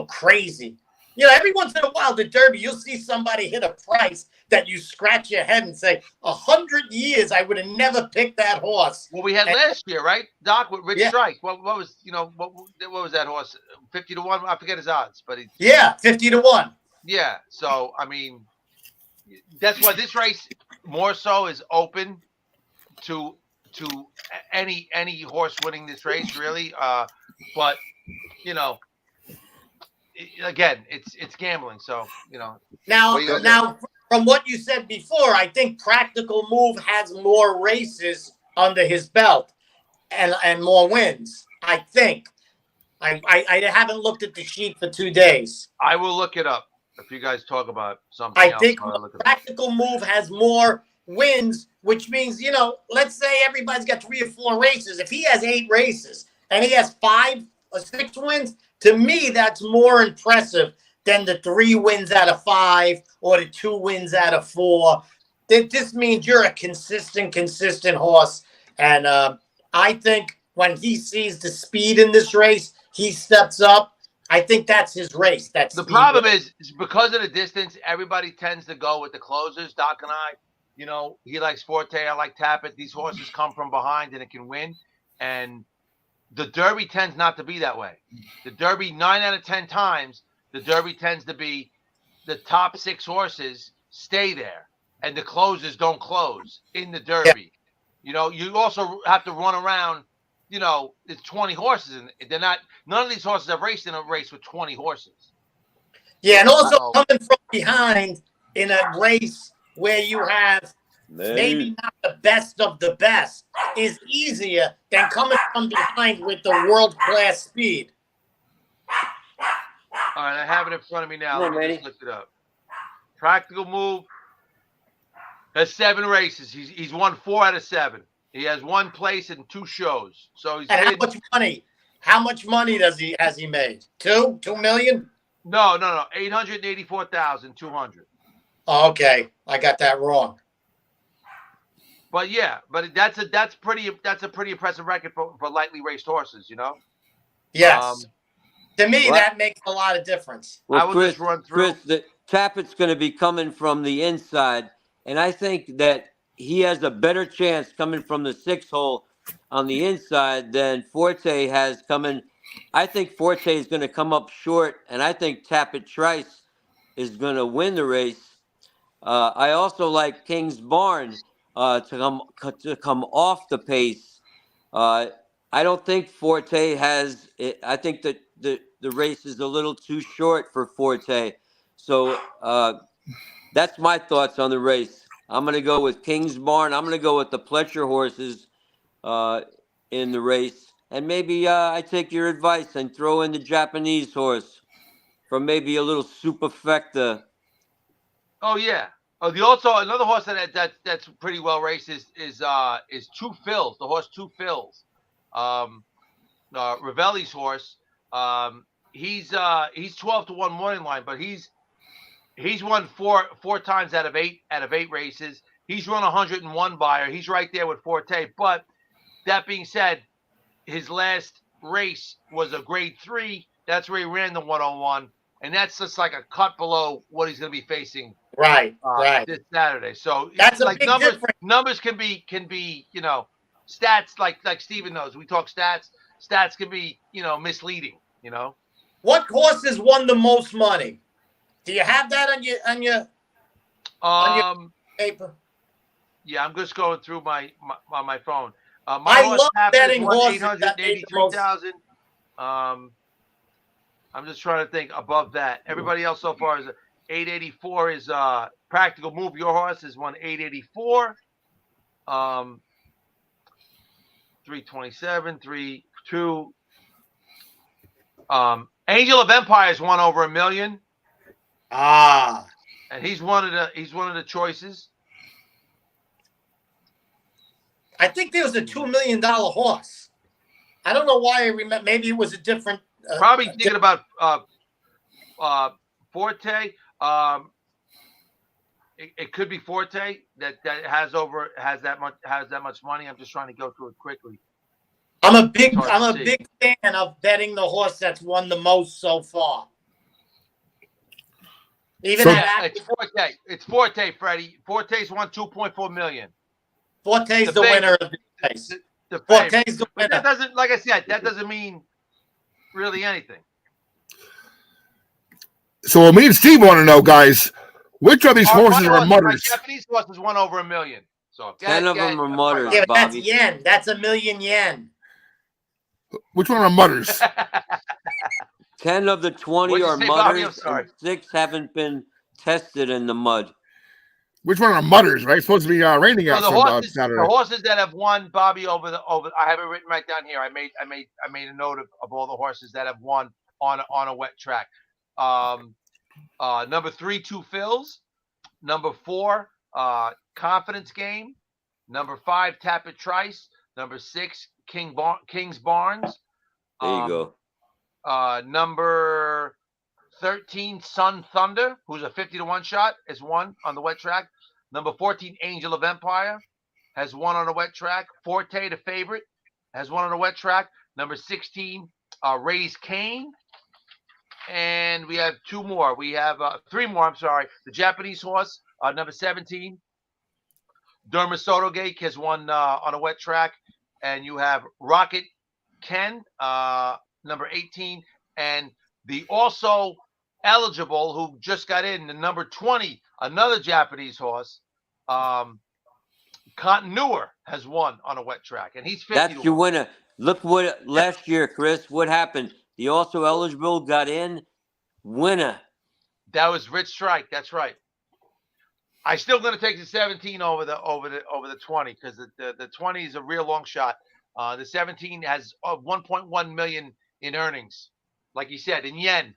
Speaker 2: crazy. You know, every once in a while, the Derby, you'll see somebody hit a price that you scratch your head and say, 100 years, I would have never picked that horse.
Speaker 3: Well, we had last year, right, Doc, with Rich Strike. What was, you know, what was that horse? 50 to 1? I forget his odds, but
Speaker 2: 50 to 1.
Speaker 3: Yeah. So, I mean, that's why this race more so is open to any horse winning this race, really. But you know, again, it's gambling. So you know.
Speaker 2: Now, from what you said before, I think Practical Move has more races under his belt and more wins. I think. I haven't looked at the sheet for 2 days.
Speaker 3: I will look it up. If you guys talk about something
Speaker 2: I
Speaker 3: else,
Speaker 2: think
Speaker 3: I'll look at
Speaker 2: Practical Move has more wins, which means, let's say everybody's got 3 or 4 races. If he has 8 races and he has 5 or 6 wins, to me, that's more impressive than the 3 wins out of 5 or the 2 wins out of 4. That just means you're a consistent horse. And I think when he sees the speed in this race, he steps up. I think that's his race. That's
Speaker 3: the problem is because of the distance, everybody tends to go with the closers. Doc and I, he likes Forte, I like Tappet. These horses come from behind and it can win. And the Derby tends not to be that way. The Derby, 9 out of 10 times, the Derby tends to be the top 6 horses stay there, and the closers don't close in the Derby. Yeah. You also have to run around. It's 20 horses, and they're not. None of these horses have raced in a race with 20 horses.
Speaker 2: Yeah, and also coming from behind in a race where you have maybe not the best of the best is easier than coming from behind with the world-class speed.
Speaker 3: All right, I have it in front of me now. Let me just look it up. Practical Move has 7 races. He's won 4 out of 7. He has 1 place in 2 shows. So he's
Speaker 2: how much money? How much money has he made? 2 million?
Speaker 3: No. 884,200.
Speaker 2: Oh, okay, I got that wrong.
Speaker 3: But yeah, that's a pretty impressive record for lightly raced horses,
Speaker 2: Yes. To me, that makes a lot of difference.
Speaker 4: Well,
Speaker 3: I will just run through.
Speaker 4: Chris, the Tappett's going to be coming from the inside, and I think that he has a better chance coming from the 6 hole on the inside than Forte has coming. I think Forte is going to come up short, and I think Tappet Trice is going to win the race. I also like King's Barn to come off the pace. I don't think Forte has. I think that the race is a little too short for Forte. So that's my thoughts on the race. I'm going to go with King's Barn. I'm going to go with the Pletcher horses in the race. And maybe I take your advice and throw in the Japanese horse from maybe a little superfecta.
Speaker 3: Oh, yeah. Oh, another horse that's pretty well raced is Two Phils, the horse Two Phils. Ravelli's horse. He's 12-1 morning line, but he's won four times out of eight races. He's run 101 buyer. He's right there with Forte. But that being said, his last race was a grade 3. That's where he ran the 101, and that's just like a cut below what he's going to be facing.
Speaker 2: Right.
Speaker 3: This Saturday. So
Speaker 2: that's
Speaker 3: like
Speaker 2: big
Speaker 3: numbers.
Speaker 2: difference.
Speaker 3: Numbers can be stats like Steven knows. We talk stats. Stats can be misleading.
Speaker 2: What horses won the most money? Do you have that on your paper?
Speaker 3: Yeah, I'm just going through my phone.
Speaker 2: I love betting horses.
Speaker 3: 883,000. I'm just trying to think above that. Everybody else so far is 884 is Practical Move. Your horse is won 884. 327, 32. Angel of Empires won over $1 million.
Speaker 2: And
Speaker 3: he's one of the choices.
Speaker 2: I think there was a $2 million horse. I don't know why I remember. Maybe it was a different.
Speaker 3: Probably thinking about Forte. It could be Forte that has that much money. I'm just trying to go through it quickly.
Speaker 2: I'm a big fan of betting the horse that's won the most so far.
Speaker 3: It's Forte. It's Forte, Freddie. Forte's won $2.4 million.
Speaker 2: Forte's the winner of the race.
Speaker 3: Forte's the winner. But that doesn't, like I said, that doesn't mean really anything.
Speaker 1: So what me and Steve want to know, guys, which of these horses are mutters?
Speaker 3: My Japanese horses won over $1 million. So
Speaker 4: 10 of them are mutters.
Speaker 2: Yeah, but that's
Speaker 4: Bobby.
Speaker 2: yen. That's $1 million yen.
Speaker 1: Which one are mutters?
Speaker 4: 10 of the 20 are
Speaker 3: Bobby?
Speaker 4: mutters, and 6 haven't been tested in the mud.
Speaker 1: Which one are mutters? Right, supposed to be raining out
Speaker 3: Saturday. The horses that have won, Bobby, over. I have it written right down here. I made a note of all the horses that have won on a wet track. Number 3, Two Fills. Number 4, Confidence Game. Number 5, Tap It Trice. Number 6, King's Barnes.
Speaker 4: There you go.
Speaker 3: Number 13, Sun Thunder, who's a 50-1 shot, is 1 on the wet track. Number 14, Angel of Empire, has 1 on the wet track. Forte, the favorite, has 1 on the wet track. Number 16, Raise Cane. And we have 2 more. We have 3 more, I'm sorry. The Japanese horse, number 17, Dermasotogake, has 1 on a wet track. And you have Rocket Ken, number 18, and the also eligible who just got in, the number 20, another Japanese horse, Conteneur, has 1 on a wet track, and he's 50.
Speaker 4: That's your winner. Look what last year, Chris. What happened? The also eligible got in. Winner.
Speaker 3: That was Rich Strike. That's right. I still going to take the 17 over the 20 because the 20 is a real long shot. The 17 has 1.1 million in earnings, like you said, in yen.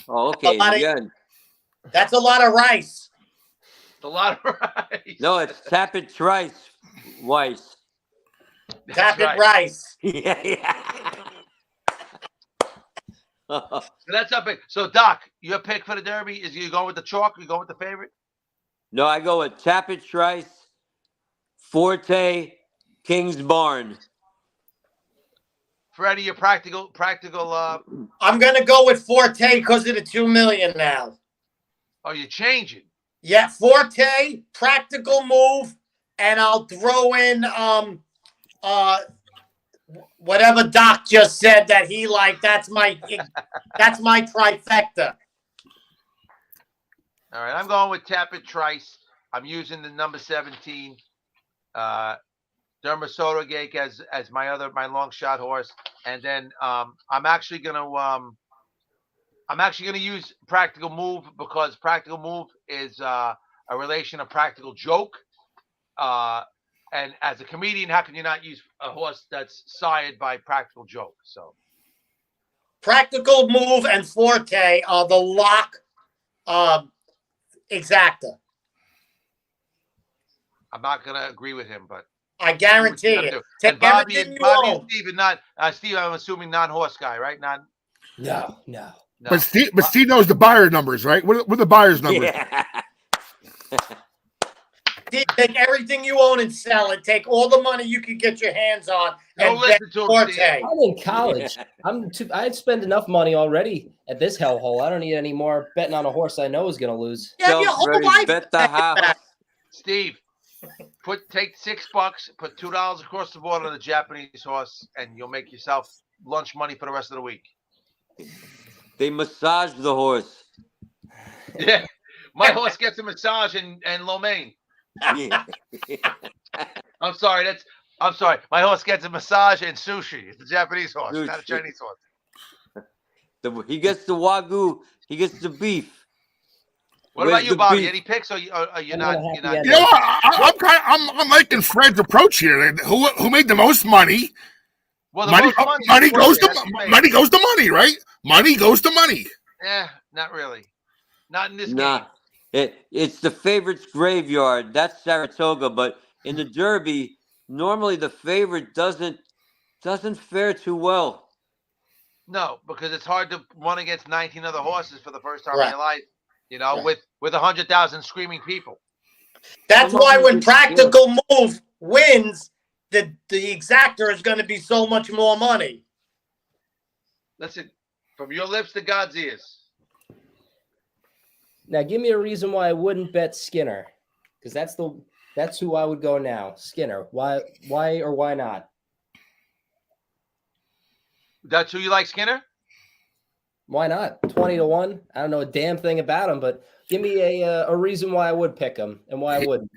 Speaker 4: Oh, okay. Yen.
Speaker 2: That's a lot of rice.
Speaker 3: It's a lot of rice.
Speaker 4: No, it's Tap It Trice, Weiss.
Speaker 2: Tap It Rice.
Speaker 4: Yeah.
Speaker 3: So that's up big. So Doc, your pick for the Derby is you going with the chalk? Or you going with the favorite?
Speaker 4: No, I go with Tap It Trice, Forte, King's Barn.
Speaker 3: Freddie, your practical.
Speaker 2: I'm gonna go with Forte because of the 2 million now.
Speaker 3: Oh, you're changing.
Speaker 2: Yeah, Forte, practical move, and I'll throw in whatever Doc just said that he liked. That's my trifecta.
Speaker 3: All right, I'm going with Tap It Trice. I'm using the number 17. Dermasotogake as my long shot horse, and then I'm actually gonna use Practical Move because Practical Move is a relation of Practical Joke, and as a comedian, how can you not use a horse that's sired by Practical Joke? So
Speaker 2: Practical Move and Forte are the lock exacta.
Speaker 3: I'm not gonna agree with him, but
Speaker 2: I guarantee it.
Speaker 3: And Bobby and Steve, not Steve. I'm assuming non-horse guy, right?
Speaker 5: No.
Speaker 1: But Steve knows the buyer numbers, right? What are the buyer's numbers?
Speaker 4: Yeah.
Speaker 2: Steve, take everything you own and sell it. Take all the money you can get your hands on and bet Forte.
Speaker 5: I'm in college. I'd spend enough money already at this hellhole. I don't need any more betting on a horse I know is going to lose.
Speaker 2: Yeah, your whole life.
Speaker 4: Bet the house.
Speaker 3: Steve, take $6, put $2 across the board on the Japanese horse, and you'll make yourself lunch money for the rest of the week.
Speaker 4: They massage the horse.
Speaker 3: Yeah, my horse gets a massage in lo mein.
Speaker 4: Yeah.
Speaker 3: I'm sorry. My horse gets a massage and sushi. It's a Japanese horse, not a Chinese horse.
Speaker 1: He gets the wagyu. He gets the beef.
Speaker 3: What about you, Bobby? Any picks, or you're not? You're not.
Speaker 1: You know, I'm liking Fred's approach here. Who made the most money?
Speaker 3: Well,
Speaker 1: money goes to money, right? Money goes to money.
Speaker 3: Yeah, not really. Not in this
Speaker 4: game. It's the favorite's graveyard. That's Saratoga, but in the Derby, normally the favorite doesn't fare too well.
Speaker 3: No, because it's hard to run against 19 other horses for the first time in your life. You know, with 100,000 screaming people.
Speaker 2: That's why when Practical Move wins, the exactor is going to be so much more money.
Speaker 3: Listen, from your lips to God's ears.
Speaker 5: Now, give me a reason why I wouldn't bet Skinner, because that's who I would go now. Skinner. Why or why not?
Speaker 3: That's who you like, Skinner?
Speaker 5: Why not? 20-1. I don't know a damn thing about him, but give me a reason why I would pick him and why I wouldn't.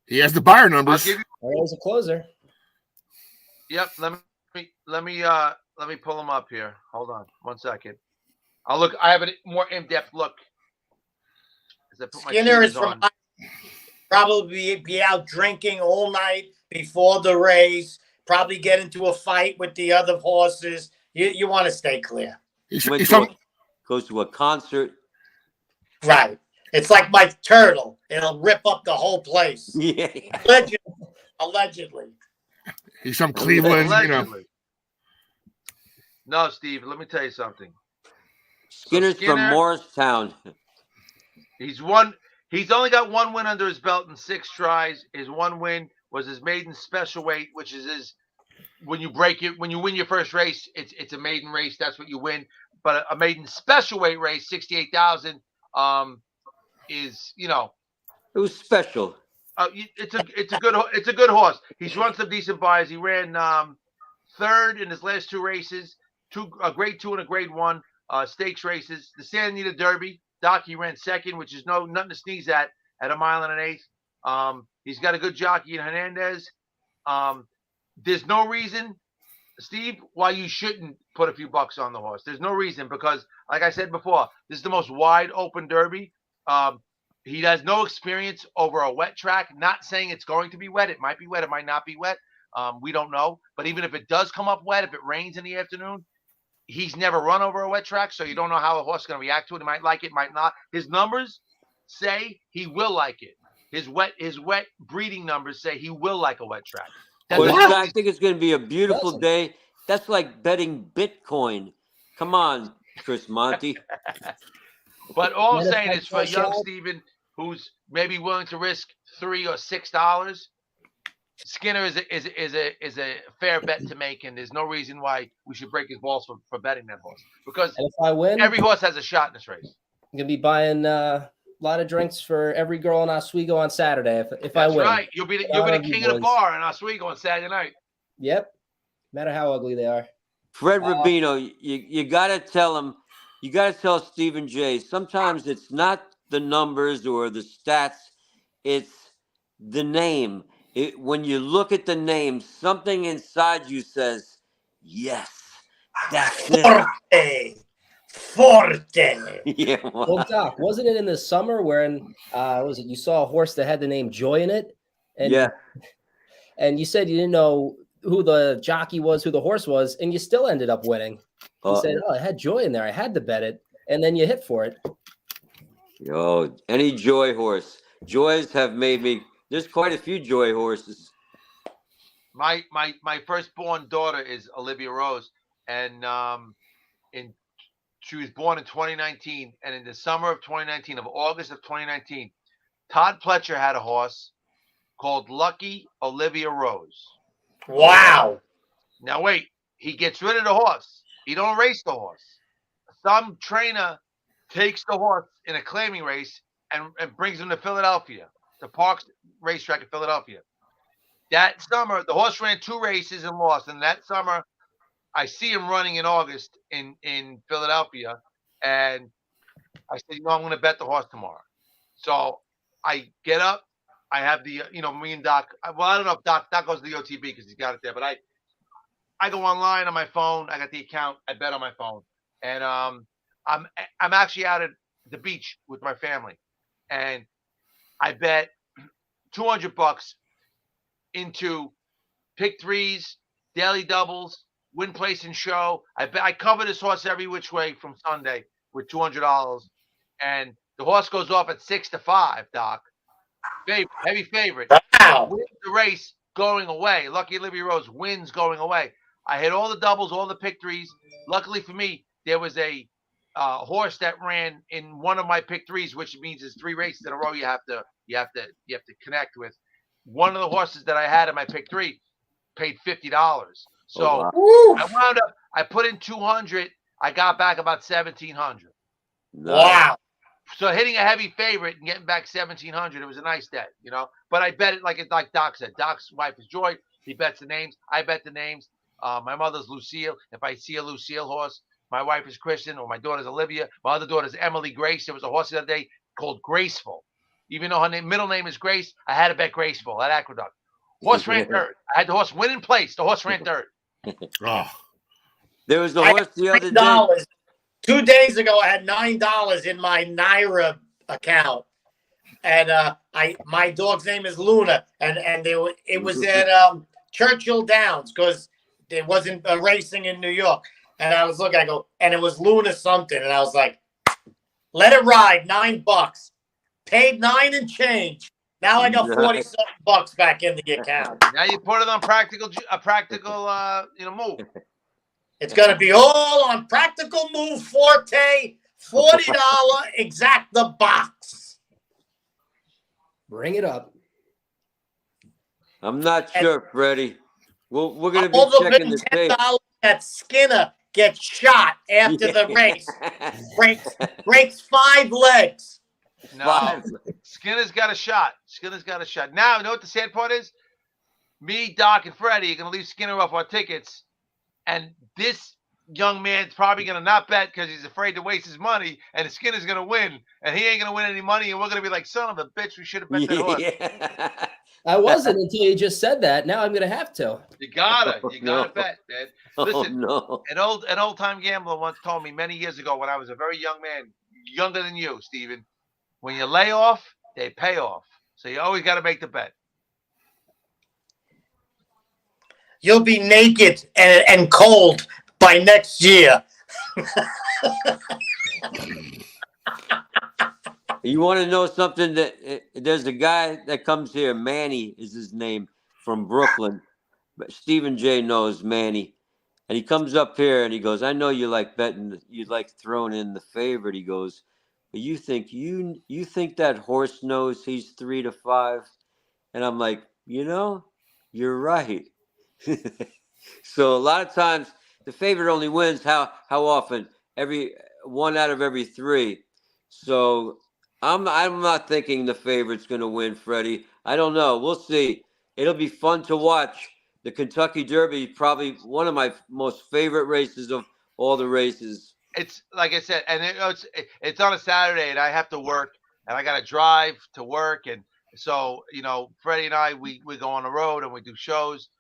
Speaker 1: He has the buyer numbers.
Speaker 5: There's a closer.
Speaker 3: Yep. Let me pull him up here. Hold on 1 second. I'll look. I have a more in-depth look.
Speaker 2: Skinner is from probably be out drinking all night before the race. Probably get into a fight with the other horses. You want to stay clear.
Speaker 4: Goes to a concert.
Speaker 2: Right. It's like my turtle. It'll rip up the whole place.
Speaker 4: Yeah.
Speaker 2: Allegedly.
Speaker 1: He's from Cleveland,
Speaker 3: Allegedly. No, Steve, let me tell you something.
Speaker 4: Skinner's from Morristown.
Speaker 3: He's only got one win under his belt in 6 tries. His one win was his maiden special weight, which is his when you win your first race, it's a maiden race. That's what you win. But a maiden special weight race, 68,000, is
Speaker 4: it was special.
Speaker 3: It's a good horse. He's run some decent buys. He ran third in his last 2 races, a grade 2 and a grade 1 stakes races. The Santa Anita Derby, Doc, he ran second, which is nothing to sneeze at a mile and an 1/8. He's got a good jockey in Hernandez. There's no reason, Steve, why you shouldn't put a few bucks on the horse. There's no reason because, like I said before, this is the most wide open Derby. He has no experience over a wet track. Not saying it's going to be wet. It might be wet. It might not be wet. We don't know. But even if it does come up wet, if it rains in the afternoon, he's never run over a wet track, so you don't know how the horse is going to react to it. He might like it, might not. His numbers say he will like it. His wet breeding numbers say he will like a wet track.
Speaker 4: I think it's going to be a beautiful day. That's like betting Bitcoin. Come on, Chris Monty.
Speaker 3: But all I'm saying is for young Steven, who's maybe willing to risk $3 or $6, Skinner is a fair bet to make, and there's no reason why we should break his balls for betting that horse. Because
Speaker 5: if I win,
Speaker 3: every horse has a shot in this race.
Speaker 5: I'm gonna be buying a lot of drinks for every girl in Oswego on Saturday. If I win,
Speaker 3: that's right. You'll be the king of the bar in Oswego on Saturday night.
Speaker 5: Yep. No matter how ugly they are.
Speaker 4: Fred Rubino, you got to tell him. You got to tell Stephen J. Sometimes it's not the numbers or the stats; it's the name. When you look at the name, something inside you says, "Yes, that's it."
Speaker 2: Forte.
Speaker 4: Yeah.
Speaker 5: Well, Doc, wasn't it in the summer when you saw a horse that had the name Joy in it? And,
Speaker 4: yeah.
Speaker 5: And you said you didn't know who the jockey was, who the horse was, and you still ended up winning. You said, "Oh, it had Joy in there. I had to bet it," and then you hit for it.
Speaker 4: Yo, any Joy horse. Joys have made me. There's quite a few Joy horses.
Speaker 3: My firstborn daughter is Olivia Rose, and she was born in 2019, and in the summer of 2019, of August of 2019, Todd Pletcher had a horse called Lucky Olivia Rose.
Speaker 2: Wow.
Speaker 3: Now wait, he gets rid of the horse. He don't race the horse. Some trainer takes the horse in a claiming race and brings him to Philadelphia, the Parks racetrack in Philadelphia. That summer, the horse ran 2 races and lost. And that summer, I see him running in August in Philadelphia. And I said, I'm going to bet the horse tomorrow. So I get up. I have the, me and Doc. Well, I don't know if Doc goes to the OTB because he's got it there. But I go online on my phone. I got the account. I bet on my phone. And I'm actually out at the beach with my family. And I bet $200 into pick threes, daily doubles, win, place, and show. I cover this horse every which way from Sunday with $200, and the horse goes off at 6-5. Doc, heavy favorite.
Speaker 2: Wow.
Speaker 3: Wins the race going away. Lucky Olivia Rose wins going away. I hit all the doubles, all the pick threes. Luckily for me, there was a horse that ran in one of my pick threes, which means it's 3 races in a row you have to connect with. One of the horses that I had in my pick 3 paid $50. So I wound up, I put in 200. I got back about 1,700.
Speaker 2: Wow.
Speaker 3: So hitting a heavy favorite and getting back 1,700, it was a nice day, But I bet it like Doc said. Doc's wife is Joy. He bets the names. I bet the names. My mother's Lucille. If I see a Lucille horse, my wife is Kristen, or my daughter's Olivia. My other daughter's Emily Grace. There was a horse the other day called Graceful. Even though her middle name is Grace, I had to bet Graceful at Aqueduct. Horse ran third. I had the horse win in place. The horse ran third.
Speaker 4: There was the horse the other day.
Speaker 2: 2 days ago, I had $9 in my Naira account, and my dog's name is Luna, and it was at Churchill Downs because there wasn't racing in New York, and I was looking, I go, and it was Luna something, and I was like, Let it ride. $9. Paid 9 and change. Now I got 47 bucks back in the account.
Speaker 3: Now you put it on a practical move.
Speaker 2: It's going to be all on Practical Move Forte, $40 exacta box.
Speaker 5: Bring it up.
Speaker 4: I'm not sure, Freddie. We're going to be checking the tape.
Speaker 2: That Skinner gets shot after the race. Breaks 5 legs.
Speaker 3: No, Skinner's got a shot. Skinner's got a shot. Now, you know what the sad part is? Me, Doc, and Freddie are going to leave Skinner off our tickets. And this young man's probably going to not bet because he's afraid to waste his money. And Skinner's going to win. And he ain't going to win any money. And we're going to be like, son of a bitch, we should have bet that horse.
Speaker 5: I wasn't until you just said that. Now I'm going to have to.
Speaker 3: You gotta bet, man. Listen,
Speaker 4: no.
Speaker 3: an old time gambler once told me many years ago when I was a very young man, younger than you, Steven, when you lay off, they pay off. So you always got to make the bet.
Speaker 2: You'll be naked and cold by next year.
Speaker 4: You want to know something? That there's a guy that comes here, Manny is his name, from Brooklyn. But Stephen J knows Manny. And he comes up here and he goes, I know you like betting, you like throwing in the favorite. He goes, but you think that horse knows he's 3 to 5? And I'm like, you're right. So a lot of times the favorite only wins how often? Every 1 out of every 3. So I'm not thinking the favorite's going to win, Freddie. I don't know. We'll see. It'll be fun to watch. The Kentucky Derby, probably one of my most favorite races of all the races.
Speaker 3: It's like I said, and it's on a Saturday, and I have to work, and I got to drive to work, and so Freddie and I we go on the road and we do shows.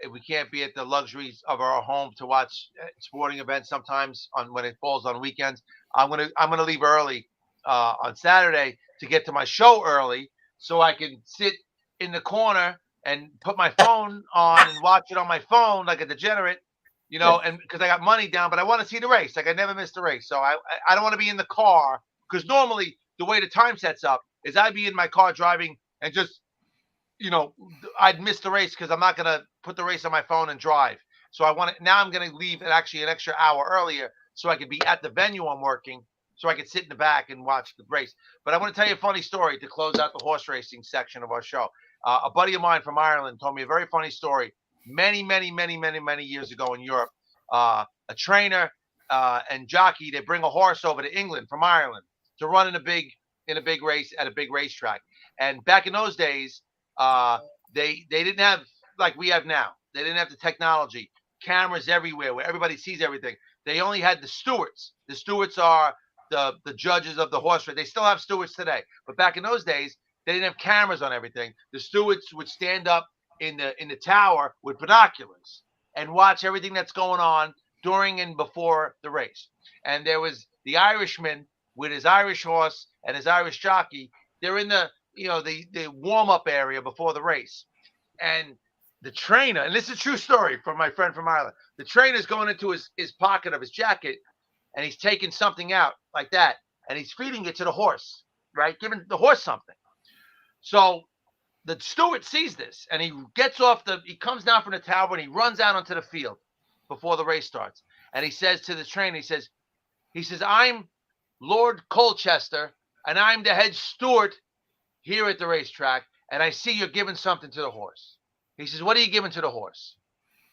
Speaker 3: We can't be at the luxuries of our home to watch sporting events sometimes when it falls on weekends. I'm gonna leave early on Saturday to get to my show early so I can sit in the corner and put my phone on and watch it on my phone like a degenerate, and because I got money down, but I want to see the race. Like I never missed a race. So I don't want to be in the car because normally the way the time sets up is I'd be in my car driving and just, I'd miss the race because I'm not going to put the race on my phone and drive. So now I'm going to leave actually an extra hour earlier so I could be at the venue I'm working so I could sit in the back and watch the race. But I want to tell you a funny story to close out the horse racing section of our show. A buddy of mine from Ireland told me a very funny story many years ago in Europe. A trainer and jockey, they bring a horse over to England from Ireland to run in a big race at a big racetrack. And back in those days, they didn't have like we have now. They didn't have the technology, cameras everywhere where everybody sees everything. They only had the stewards. The stewards are the judges of the horse race. They still have stewards today, but back in those days, they didn't have cameras on everything. The stewards would stand up in the tower with binoculars and watch everything that's going on during and before the race. And there was the Irishman with his Irish horse and his Irish jockey. They're in the warm-up area before the race. And the trainer, and this is a true story from my friend from Ireland, the trainer's going into his pocket of his jacket and he's taking something out like that and he's feeding it to the horse, right? Giving the horse something. So the steward sees this and he comes down from the tower and he runs out onto the field before the race starts. And he says to the trainer, he says, I'm Lord Colchester and I'm the head steward here at the racetrack. And I see you're giving something to the horse. He says, what are you giving to the horse?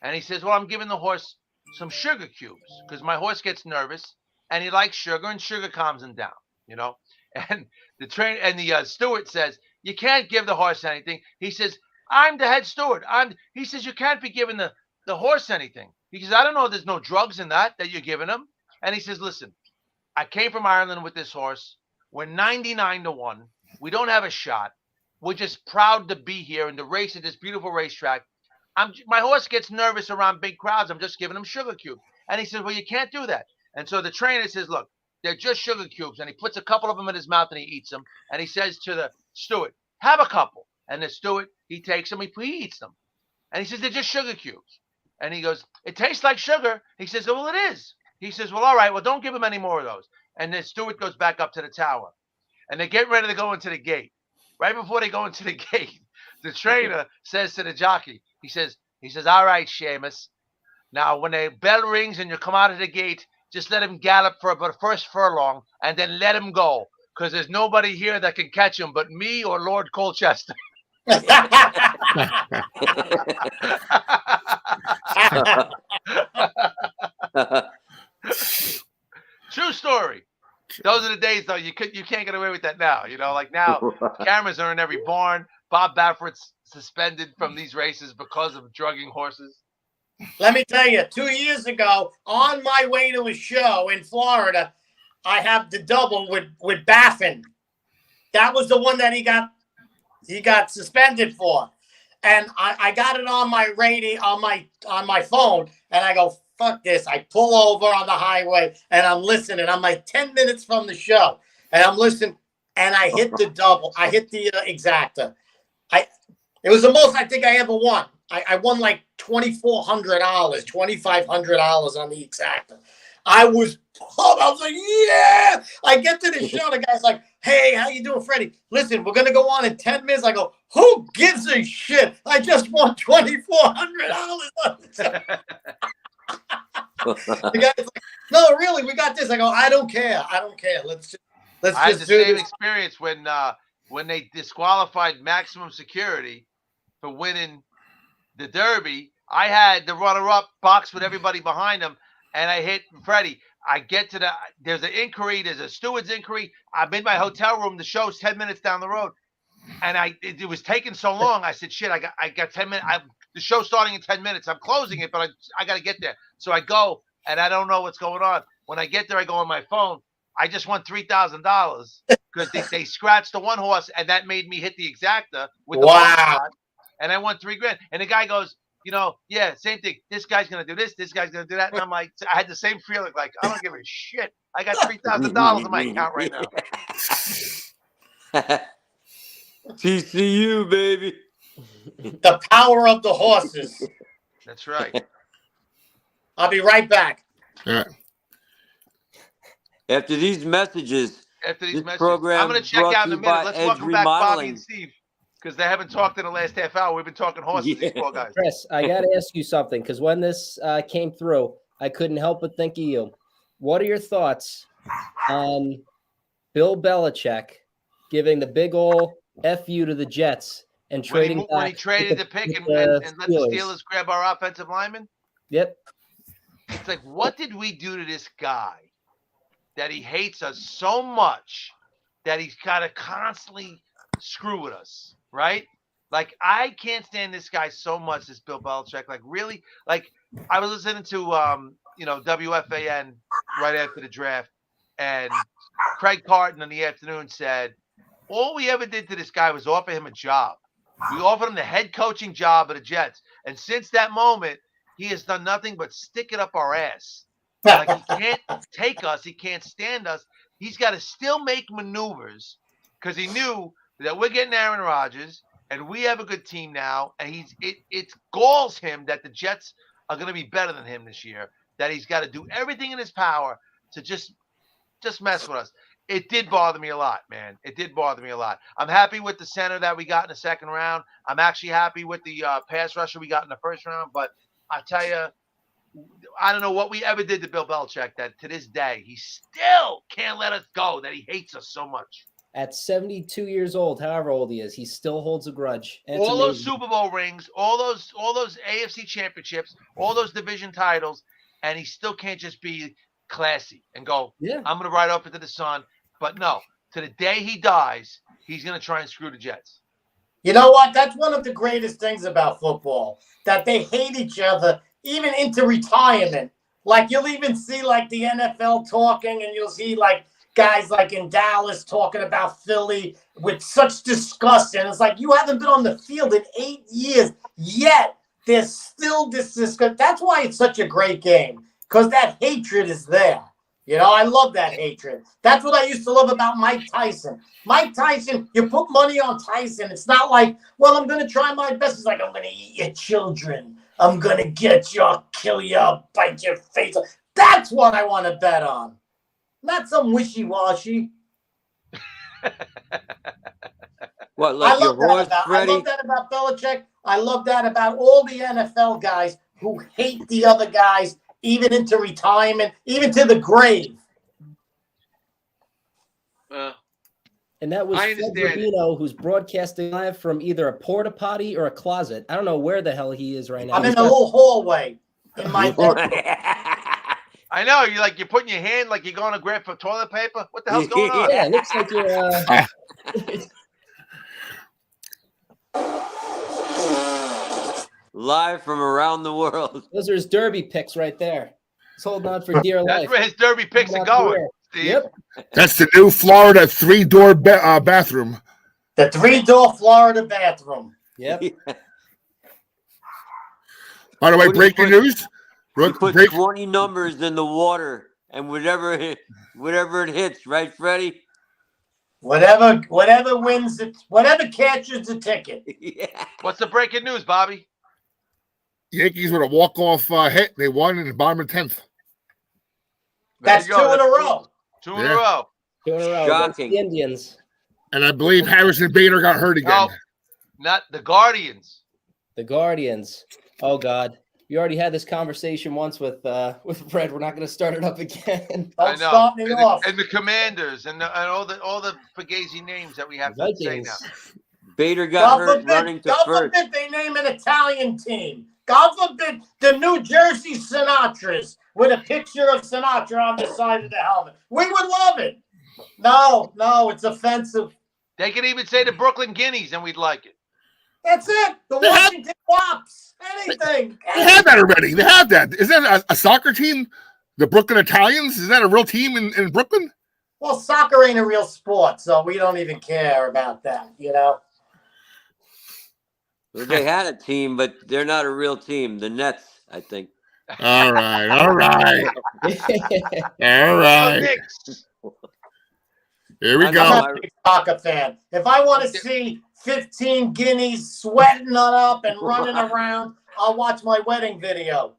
Speaker 3: And he says, well, I'm giving the horse some sugar cubes because my horse gets nervous and he likes sugar and sugar calms him down, And the trainer and the steward says, you can't give the horse anything. He says, I'm the head steward. He says, you can't be giving the horse anything. He says, I don't know. There's no drugs in that you're giving him. And he says, listen, I came from Ireland with this horse. We're 99 to 1. We don't have a shot. We're just proud to be here in the race at this beautiful racetrack. My horse gets nervous around big crowds. I'm just giving him sugar cubes. And he says, well, you can't do that. And so the trainer says, look, they're just sugar cubes. And he puts a couple of them in his mouth and he eats them. And he says to the steward, have a couple. And the steward, he takes them, he eats them. And he says, they're just sugar cubes. And he goes, it tastes like sugar. He says, well, it is. He says, well, all right, well, don't give him any more of those. and then Stewart goes back up to the tower. And they get ready to go into the gate. Right before they go into the gate, the trainer says to the jockey, he says, all right, Seamus, now when the bell rings and you come out of the gate, just let him gallop for about the first furlong and then let him go. Because there's nobody here that can catch him but me or Lord Colchester. True story. Those are the days, though. You can't get away with that now. You know, like now, cameras are in every barn. Bob Baffert's suspended from these races because of drugging horses.
Speaker 2: Let me tell you, 2 years ago, on my way to a show in Florida, I have the double with Baffin. That was the one that he got suspended for, and I got it on my radio on my phone, and I go, fuck this. I pull over on the highway and I'm listening. I'm like 10 minutes from the show and I'm listening and I hit the double. I hit the exacta. It was the most I think I ever won. I won like $2,400, $2,500 on the exacta. I was pumped. I was like, yeah. I get to the show. The guy's like, hey, how you doing, Freddie? Listen, we're going to go on in 10 minutes. I go, who gives a shit? I just won $2,400. The guy's like, no, really, we got this. I go, I don't care. Let's
Speaker 3: I had
Speaker 2: just
Speaker 3: the
Speaker 2: do
Speaker 3: same
Speaker 2: this.
Speaker 3: experience when they disqualified Maximum Security for winning the Derby. I had the runner-up box with everybody behind him, and I hit Freddie. I get to there's an inquiry, there's a steward's inquiry. I'm in my hotel room. The show's 10 minutes down the road, and it was taking so long. I said, shit, I got 10 minutes. The show's starting in 10 minutes. I'm closing it, but I got to get there. So I go, and I don't know what's going on. When I get there, I go on my phone. I just won $3,000 because they scratched the one horse, and that made me hit the exacta with the one shot, and I won $3,000. And the guy goes, yeah, same thing. This guy's gonna do this. This guy's gonna do that. And I'm like, I had the same feeling. Like, I don't give a shit. I got $3,000 in my account right now.
Speaker 4: TCU, baby.
Speaker 2: The power of the horses.
Speaker 3: That's right.
Speaker 2: I'll be right back.
Speaker 1: Yeah.
Speaker 4: After these messages, program
Speaker 3: I'm going to check out in a minute. Let's welcome back Bobby and Steve because they haven't talked in the last half hour. We've been talking horses, these poor guys.
Speaker 5: Chris, I got to ask you something because when this came through, I couldn't help but think of you. What are your thoughts on Bill Belichick giving the big ol' FU to the Jets and trading
Speaker 3: when he traded the pick and let the Steelers grab our offensive lineman?
Speaker 5: Yep.
Speaker 3: It's like, what did we do to this guy that he hates us so much that he's got to constantly screw with us, right? Like, I can't stand this guy so much, this Bill Belichick. Like, really? Like, I was listening to, WFAN right after the draft, and Craig Carton in the afternoon said, all we ever did to this guy was offer him a job. We offered him the head coaching job at the Jets. And since that moment, he has done nothing but stick it up our ass. Like, he can't take us. He can't stand us. He's got to still make maneuvers because he knew that we're getting Aaron Rodgers and we have a good team now. And it galls him that the Jets are going to be better than him this year, that he's got to do everything in his power to just mess with us. It did bother me a lot, man. It did bother me a lot. I'm happy with the center that we got in the second round. I'm actually happy with the pass rusher we got in the first round. But I tell you, I don't know what we ever did to Bill Belichick that to this day, he still can't let us go, that he hates us so much.
Speaker 5: At 72 years old, however old he is, he still holds a grudge.
Speaker 3: All those Super Bowl rings, all those AFC championships, all those division titles, and he still can't just be classy and go, yeah, I'm going to ride off into the sun. But no, to the day he dies, he's going to try and screw the Jets.
Speaker 2: You know what? That's one of the greatest things about football, that they hate each other even into retirement. Like, you'll even see, like, the NFL talking, and you'll see, like, guys like in Dallas talking about Philly with such disgust. And it's like, you haven't been on the field in 8 years, yet there's still this disgust. That's why it's such a great game, because that hatred is there. You know, I love that hatred. That's what I used to love about Mike Tyson. Mike Tyson, you put money on Tyson. It's not like, well, I'm going to try my best. It's like, I'm going to eat your children. I'm going to get you, I'll kill you, I'll bite your face. That's what I want to bet on. Not some wishy-washy.
Speaker 4: What, like your horse,
Speaker 2: I
Speaker 4: Freddie?
Speaker 2: love that about Belichick. I love that about all the NFL guys who hate the other guys, even into retirement, even to the grave.
Speaker 5: And that was
Speaker 3: I
Speaker 5: Fred
Speaker 3: understand it.
Speaker 5: Rubino, who's broadcasting live from either a porta potty or a closet. I don't know where the hell he is right now.
Speaker 2: I'm in a little hallway in my bedroom.
Speaker 3: I know you're putting your hand like you're going to grab for toilet paper. What the hell's going on?
Speaker 5: Yeah, it looks like you're.
Speaker 4: Live from around the world.
Speaker 5: Those are his derby picks right there. He's holding on for dear life.
Speaker 3: That's where his derby picks are going, Steve.
Speaker 5: Yep.
Speaker 1: That's the new Florida 3-door bathroom.
Speaker 2: The 3-door Florida bathroom.
Speaker 5: Yep.
Speaker 1: By the way,
Speaker 4: What do you
Speaker 1: breaking
Speaker 4: put-
Speaker 1: news.
Speaker 4: You put 20 numbers in the water, and whatever it hits, right, Freddie?
Speaker 2: Whatever wins it, whatever catches the ticket.
Speaker 4: Yeah.
Speaker 3: What's the breaking news, Bobby?
Speaker 1: Yankees with a walk-off hit. They won in the bottom of the 10th.
Speaker 2: That's
Speaker 3: There you go.
Speaker 2: 2 in a row.
Speaker 3: Two in a row.
Speaker 5: 2 in a row.
Speaker 4: Shocking.
Speaker 5: The Indians.
Speaker 1: And I believe Harrison Bader got hurt again.
Speaker 3: No, not the Guardians.
Speaker 5: The Guardians. Oh God. You already had this conversation once with Fred. We're not going to start it up again.
Speaker 3: I
Speaker 2: Don't
Speaker 3: know.
Speaker 2: start me off.
Speaker 3: And the Commanders and all the fugazi names that we have to say now.
Speaker 5: Vikings.
Speaker 4: Bader got hurt running to
Speaker 2: God
Speaker 4: first.
Speaker 2: forbid they name an Italian team. God forbid the New Jersey Sinatras with a picture of Sinatra on the side of the helmet. We would love it. No, it's offensive.
Speaker 3: They could even say the Brooklyn Guineas and we'd like it.
Speaker 2: That's it. The Washington Wops. Anything.
Speaker 1: They have that already. They have that. Is that a soccer team? The Brooklyn Italians? Is that a real team in Brooklyn?
Speaker 2: Well, soccer ain't a real sport, so we don't even care about that, you know?
Speaker 4: Well, they had a team, but they're not a real team. The Nets, I think.
Speaker 1: All right. All right.
Speaker 3: Knicks.
Speaker 1: Here we
Speaker 4: I'm
Speaker 1: go.
Speaker 2: I'm not a big soccer fan. If I want to see 15 guineas sweating up and running around, I'll watch my wedding video.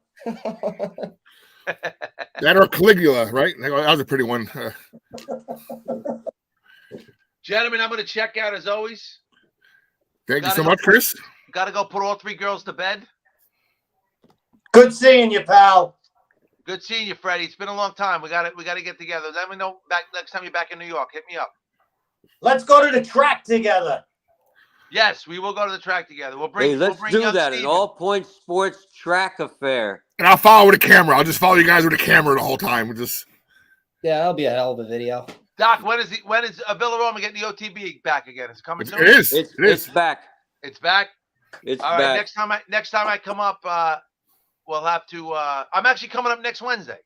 Speaker 1: That or Caligula, right? That was a pretty one.
Speaker 3: Gentlemen, I'm going to check out as always.
Speaker 1: Thank you so much, Chris.
Speaker 3: Got to go put all 3 girls to bed.
Speaker 2: Good seeing you, pal.
Speaker 3: Good seeing you, Freddie. It's been a long time. We got to get together. Let me know next time you're back in New York. Hit me up.
Speaker 2: Let's go to the track together.
Speaker 3: Yes, we will go to the track together. We'll bring.
Speaker 4: Hey, let's
Speaker 3: we'll bring
Speaker 4: do
Speaker 3: young
Speaker 4: that. An
Speaker 3: Steven.
Speaker 4: All Point Sports track affair.
Speaker 1: And I'll follow with a camera. I'll just follow you guys with a camera the whole time. We'll just.
Speaker 5: Yeah, that'll be a hell of a video.
Speaker 3: Doc, when is Villa Roma getting the OTB back again? Is it coming soon?
Speaker 1: It is.
Speaker 4: It's back.
Speaker 3: It's back.
Speaker 4: It's
Speaker 3: All
Speaker 4: back.
Speaker 3: right. Next time I come up, we'll have to. I'm actually coming up next Wednesday.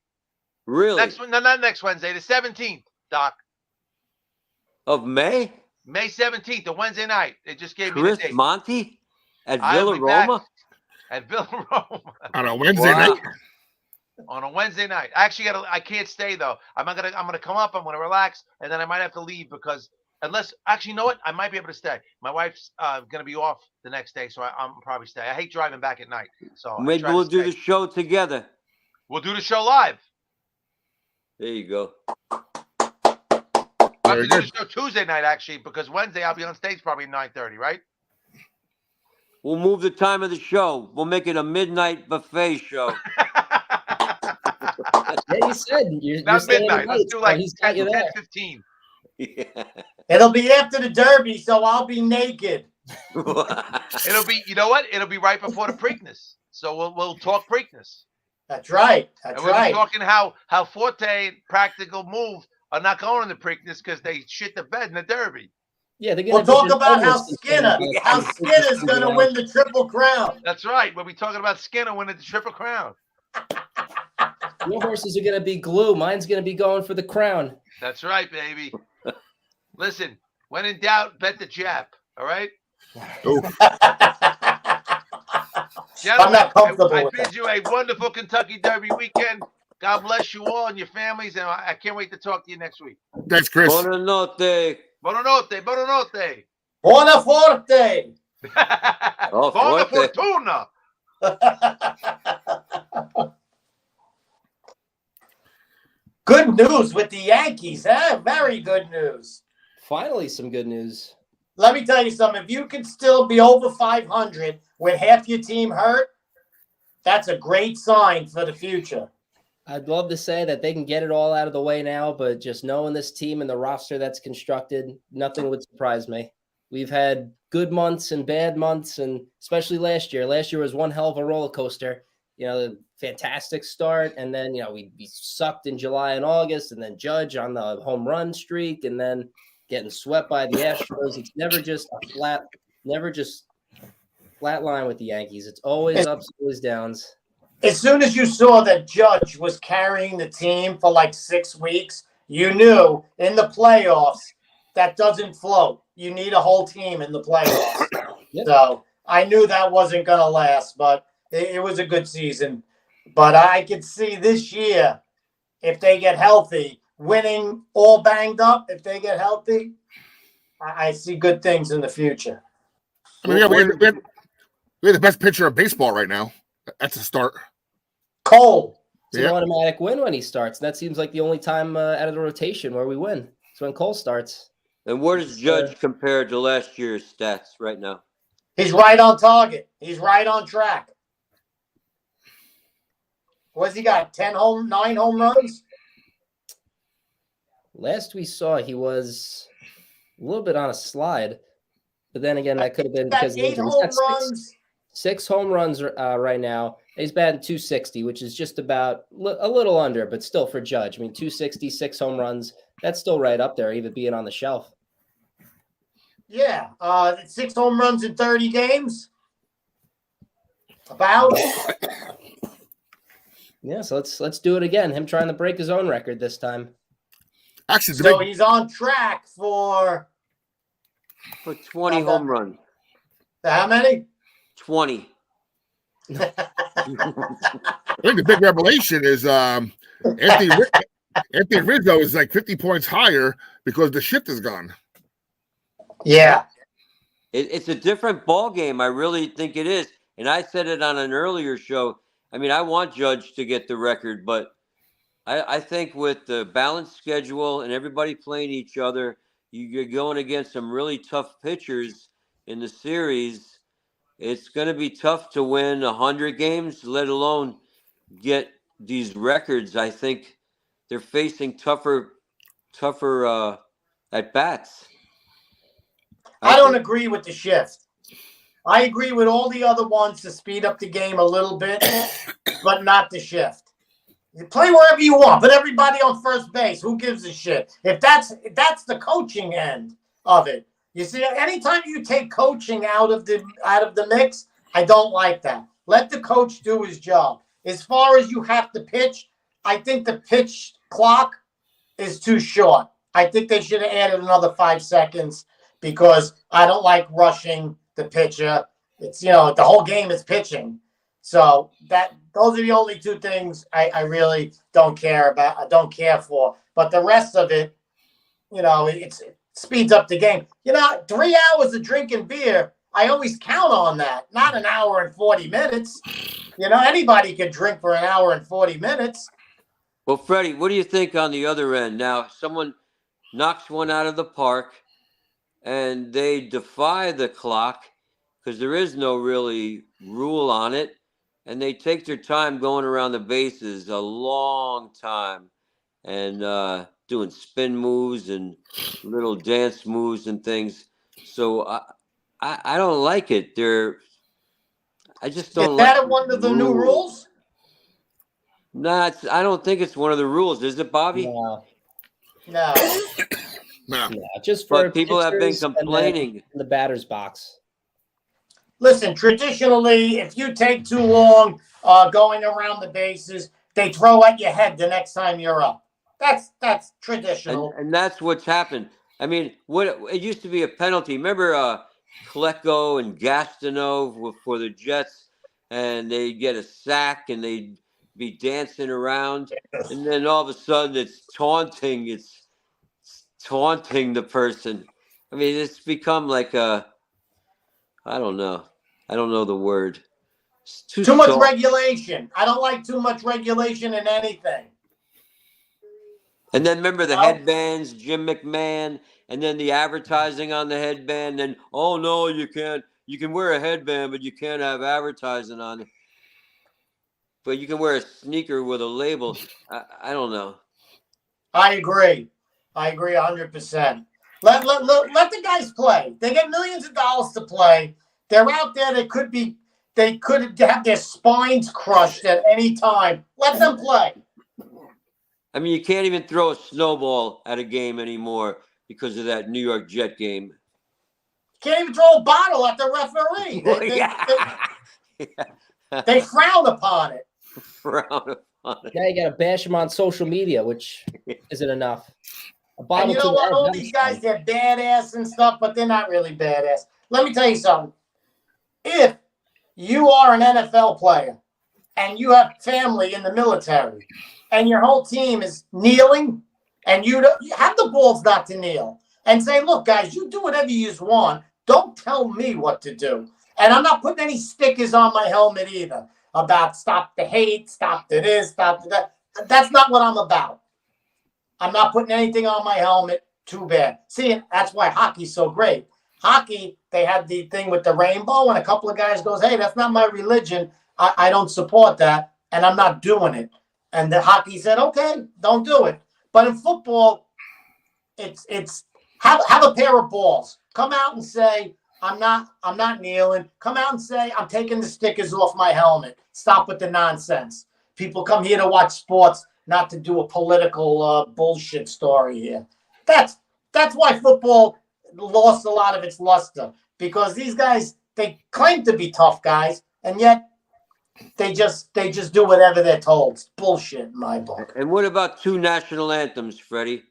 Speaker 4: Really?
Speaker 3: Not next Wednesday. The 17th, Doc.
Speaker 4: Of May?
Speaker 3: May 17th, a Wednesday night. They just gave me
Speaker 4: Chris
Speaker 3: the date.
Speaker 4: Monty at
Speaker 3: I'll
Speaker 4: Villa
Speaker 3: be back
Speaker 4: Roma?
Speaker 3: At Villa Roma.
Speaker 1: On a Wednesday
Speaker 4: Wow.
Speaker 1: night.
Speaker 3: On a Wednesday night. I actually I can't stay though. I'm gonna come up, I'm gonna relax, and then I might have to leave because actually, you know what? I might be able to stay. My wife's gonna be off the next day, so I'm probably stay. I hate driving back at night. So I
Speaker 4: Maybe
Speaker 3: try to
Speaker 4: we'll do
Speaker 3: stay.
Speaker 4: the show together.
Speaker 3: We'll do the show live.
Speaker 4: There you go.
Speaker 3: I have
Speaker 1: Very
Speaker 3: to do
Speaker 1: good.
Speaker 3: the show Tuesday night actually, because Wednesday I'll be on stage probably at 9:30, right?
Speaker 4: We'll move the time of the show. We'll make it a midnight buffet show.
Speaker 5: Yeah, you said you're
Speaker 3: Not
Speaker 5: staying
Speaker 3: midnight. Let's
Speaker 5: late,
Speaker 3: do
Speaker 5: so
Speaker 3: like
Speaker 5: he's got
Speaker 3: 10,
Speaker 5: you there.
Speaker 3: 15.
Speaker 4: Yeah.
Speaker 2: It'll be after the Derby, so I'll be naked.
Speaker 3: It'll be, you know what? It'll be right before the Preakness. So we'll talk Preakness.
Speaker 2: That's right.
Speaker 3: And
Speaker 2: That's
Speaker 3: we'll be
Speaker 2: right.
Speaker 3: talking how Forte and Practical Move are not going in the Preakness because they shit the bed in the Derby.
Speaker 5: Yeah, they're
Speaker 2: We'll
Speaker 5: gonna
Speaker 2: talk
Speaker 5: do
Speaker 2: about how
Speaker 5: homeless
Speaker 2: Skinner,
Speaker 5: control.
Speaker 2: how Skinner's going to win the Triple Crown.
Speaker 3: That's right. We'll be talking about Skinner winning the Triple Crown.
Speaker 5: Your horses are gonna be glue. Mine's gonna be going for the crown.
Speaker 3: That's right, baby. Listen, when in doubt, bet the Jap. All right?
Speaker 2: I'm not comfortable
Speaker 3: I
Speaker 2: with
Speaker 3: bid
Speaker 2: that.
Speaker 3: you a wonderful Kentucky Derby weekend. God bless you all and your families, and I can't wait to talk to you next week.
Speaker 1: Thanks, Chris.
Speaker 4: Buonanotte.
Speaker 3: Buonanotte, buonanotte.
Speaker 2: Buona forte.
Speaker 4: Oh,
Speaker 3: Buona
Speaker 4: Forte.
Speaker 3: fortuna.
Speaker 2: Good news with the Yankees. Very good news.
Speaker 5: Finally, some good news.
Speaker 2: Let me tell you something. If you can still be over 500 with half your team hurt, that's a great sign for the future.
Speaker 5: I'd love to say that they can get it all out of the way now, but just knowing this team and the roster that's constructed, nothing would surprise me. We've had good months and bad months, and especially last year. Last year was one hell of a roller coaster. Fantastic start, and then we sucked in July and August, and then Judge on the home run streak, and then getting swept by the Astros. It's never just flat line with the Yankees. It's always ups, always downs.
Speaker 2: As soon as you saw that Judge was carrying the team for like 6 weeks, you knew in the playoffs that doesn't float. You need a whole team in the playoffs.
Speaker 5: Yep.
Speaker 2: So I knew that wasn't going to last, but it was a good season. But I could see this year, if they get healthy, winning all banged up, if they get healthy, I see good things in the future.
Speaker 1: I mean, we're the best pitcher of baseball right now. That's a start.
Speaker 2: Cole.
Speaker 5: It's an automatic win when he starts. That seems like the only time out of the rotation where we win. It's when Cole starts.
Speaker 4: And where does Judge compare to last year's stats right now?
Speaker 2: He's right on target. He's right on track. What's he got? 9 home runs?
Speaker 5: Last we saw, he was a little bit on a slide. But then again, that could have been because
Speaker 2: he's got 8 home runs.
Speaker 5: 6 home runs right now. He's batting 260, which is just about a little under, but still for Judge. I mean, 260, 6 home runs. That's still right up there, even being on the shelf.
Speaker 2: Yeah. 6 home runs in 30 games. About.
Speaker 5: Yeah, so let's do it again. Him trying to break his own record this time.
Speaker 1: Actually,
Speaker 2: so he's on track for
Speaker 4: 20 home runs.
Speaker 2: How many?
Speaker 4: 20.
Speaker 1: I think the big revelation is Anthony Rizzo is like 50 points higher because the shift is gone.
Speaker 2: Yeah.
Speaker 4: It's a different ball game. I really think it is. And I said it on an earlier show. I mean, I want Judge to get the record, but I think with the balanced schedule and everybody playing each other, you're going against some really tough pitchers in the series. It's going to be tough to win 100 games, let alone get these records. I think they're facing tougher at bats.
Speaker 2: I don't agree with the shift. I agree with all the other ones to speed up the game a little bit, but not the shift. You play wherever you want, put everybody on first base. Who gives a shit? If that's the coaching end of it. You see, anytime you take coaching out of the mix, I don't like that. Let the coach do his job. As far as you have to pitch, I think the pitch clock is too short. I think they should have added another 5 seconds because I don't like rushing the pitcher. It's the whole game is pitching. So those are the only 2 things I really don't care about. I don't care for. But the rest of it, it speeds up the game. 3 hours of drinking beer, I always count on that. Not an hour and 40 minutes. Anybody could drink for an hour and 40 minutes.
Speaker 4: Well, Freddie, what do you think on the other end? Now, someone knocks one out of the park and they defy the clock because there is no really rule on it. And they take their time going around the bases a long time and doing spin moves and little dance moves and things. So I don't like it. I just don't like it.
Speaker 2: Is that one of the new rules?
Speaker 4: No, I don't think it's one of the rules. Is it, Bobby?
Speaker 2: No.
Speaker 1: No.
Speaker 5: Yeah, just for
Speaker 4: people have been complaining
Speaker 5: in the batter's box.
Speaker 2: Listen, traditionally, if you take too long going around the bases, they throw at your head the next time you're up. That's traditional.
Speaker 4: And that's what's happened. I mean, it used to be a penalty. Remember Klecko and Gastineau for the Jets, and they get a sack and they'd be dancing around, and then all of a sudden it's taunting. It's taunting the person. I mean, it's become like I don't know. I don't know the word. It's
Speaker 2: too much regulation. I don't like too much regulation in anything.
Speaker 4: And then remember the headbands, Jim McMahon, and then the advertising on the headband. And oh no, you can't. You can wear a headband, but you can't have advertising on it. But you can wear a sneaker with a label. I don't know.
Speaker 2: I agree. I agree 100%. Let the guys play. They get millions of dollars to play. They're out there. They could have their spines crushed at any time. Let them play.
Speaker 4: I mean, you can't even throw a snowball at a game anymore because of that New York Jet game.
Speaker 2: Can't even throw a bottle at the referee. They frown upon it.
Speaker 5: Now you got to bash them on social media, which isn't enough.
Speaker 2: And you know what? All these guys, they're badass and stuff, but they're not really badass. Let me tell you something. If you are an NFL player and you have family in the military and your whole team is kneeling and you have the balls not to kneel and say, look, guys, you do whatever you want. Don't tell me what to do. And I'm not putting any stickers on my helmet either about stop the hate, stop the this, stop the that. That's not what I'm about. I'm not putting anything on my helmet. Too bad. See, that's why hockey's so great. Hockey, they had the thing with the rainbow, and a couple of guys goes, hey, that's not my religion. I don't support that, and I'm not doing it. And the hockey said, okay, don't do it. But in football, it's have a pair of balls. Come out and say, I'm not kneeling. Come out and say, I'm taking the stickers off my helmet. Stop with the nonsense. People come here to watch sports, not to do a political bullshit story here. That's why football lost a lot of its luster, because these guys, they claim to be tough guys, and yet they just do whatever they're told. It's bullshit in my book.
Speaker 4: And what about two national anthems, Freddie?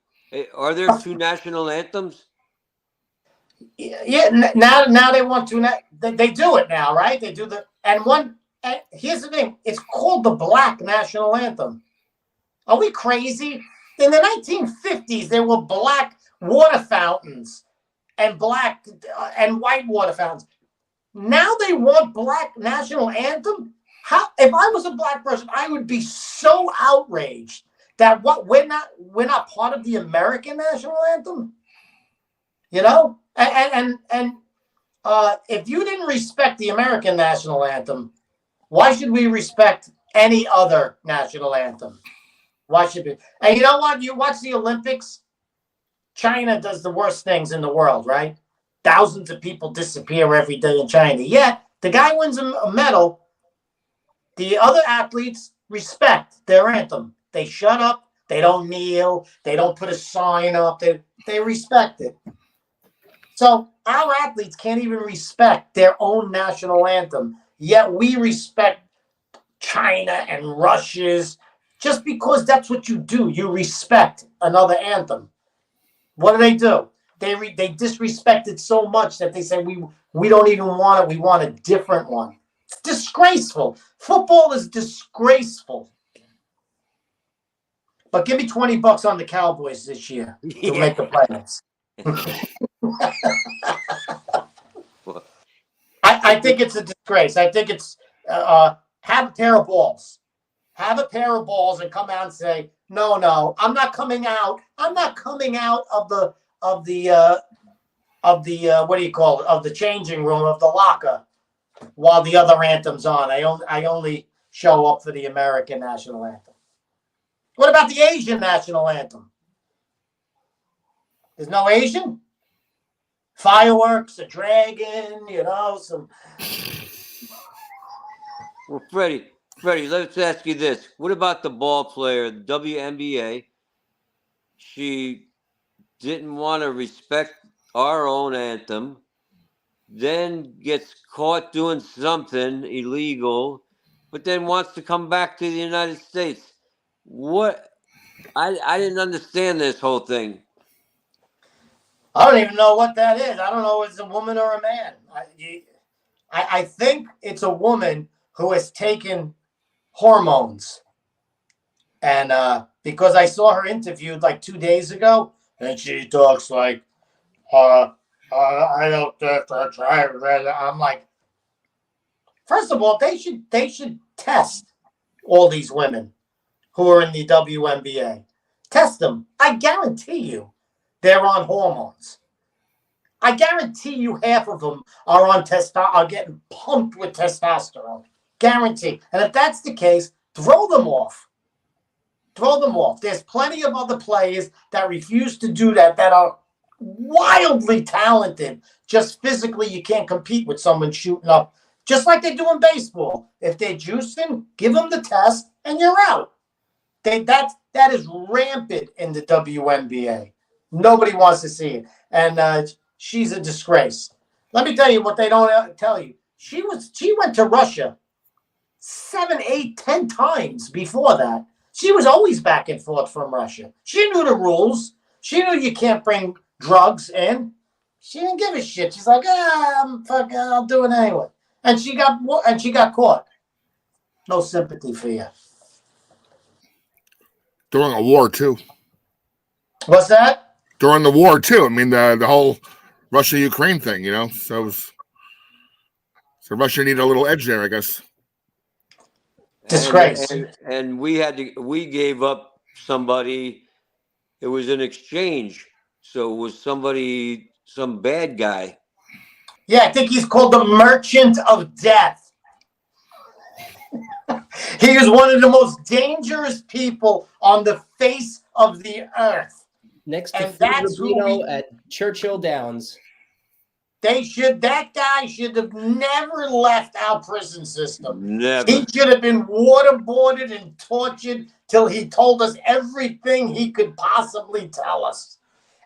Speaker 4: Are there two national anthems?
Speaker 2: Yeah. Now they want to. They do it now, right? They do here's the thing. It's called the Black National Anthem. Are we crazy? In the 1950s, there were black water fountains and black and white water fountains. Now they want Black National Anthem? How? If I was a black person, I would be so outraged that we're not part of the American national anthem. You know? And if you didn't respect the American national anthem, why should we respect any other national anthem? Why should we? And you know what? You watch the Olympics, China does the worst things in the world, right? Thousands of people disappear every day in China. Yet, the guy wins a medal. The other athletes respect their anthem. They shut up. They don't kneel. They don't put a sign up. They respect it. So our athletes can't even respect their own national anthem. Yet we respect China and Russia's. Just because that's what you do, you respect another anthem. What do? They disrespect it so much that they say we don't even want it. We want a different one. It's disgraceful. Football is disgraceful. But give me $20 on the Cowboys this year to make the playoffs. I think it's a disgrace. I think it's have a pair of balls. Have a pair of balls and come out and say, no, I'm not coming out. I'm not coming out of the what do you call it? Of the changing room, of the locker, while the other anthem's on. I only show up for the American national anthem. What about the Asian national anthem? There's no Asian? Fireworks, a dragon, some.
Speaker 4: Well, Freddie, let's ask you this. What about the ball player, the WNBA? She didn't want to respect our own anthem, then gets caught doing something illegal, but then wants to come back to the United States. What? I didn't understand this whole thing.
Speaker 2: I don't even know what that is. I don't know if it's a woman or a man. I think it's a woman who has taken hormones. And because I saw her interviewed like 2 days ago, and she talks like, I don't try. I'm like, first of all, they should test all these women who are in the WNBA. Test them. I guarantee you they're on hormones. I guarantee you half of them are on are getting pumped with testosterone. Guarantee. And if that's the case, throw them off. Throw them off. There's plenty of other players that refuse to do that are wildly talented. Just physically, you can't compete with someone shooting up. Just like they do in baseball. If they're juicing, give them the test and you're out. That is rampant in the WNBA. Nobody wants to see it. And she's a disgrace. Let me tell you what they don't tell you. She went to Russia 7, 8, 10 times before that. She was always back and forth from Russia. She knew the rules. She knew you can't bring drugs in. She didn't give a shit. She's like, I'll do it anyway. And she got caught. No sympathy for you.
Speaker 1: During a war too.
Speaker 2: What's that?
Speaker 1: During the war too. I mean the whole Russia-Ukraine thing, you know. So Russia needed a little edge there, I guess.
Speaker 2: Disgrace.
Speaker 4: And we gave up somebody. It was an exchange. So it was some bad guy.
Speaker 2: Yeah, I think he's called the Merchant of Death. He is one of the most dangerous people on the face of the earth.
Speaker 5: Next to Rubino at Churchill Downs.
Speaker 2: That guy should have never left our prison system.
Speaker 4: Never.
Speaker 2: He should have been waterboarded and tortured till he told us everything he could possibly tell us.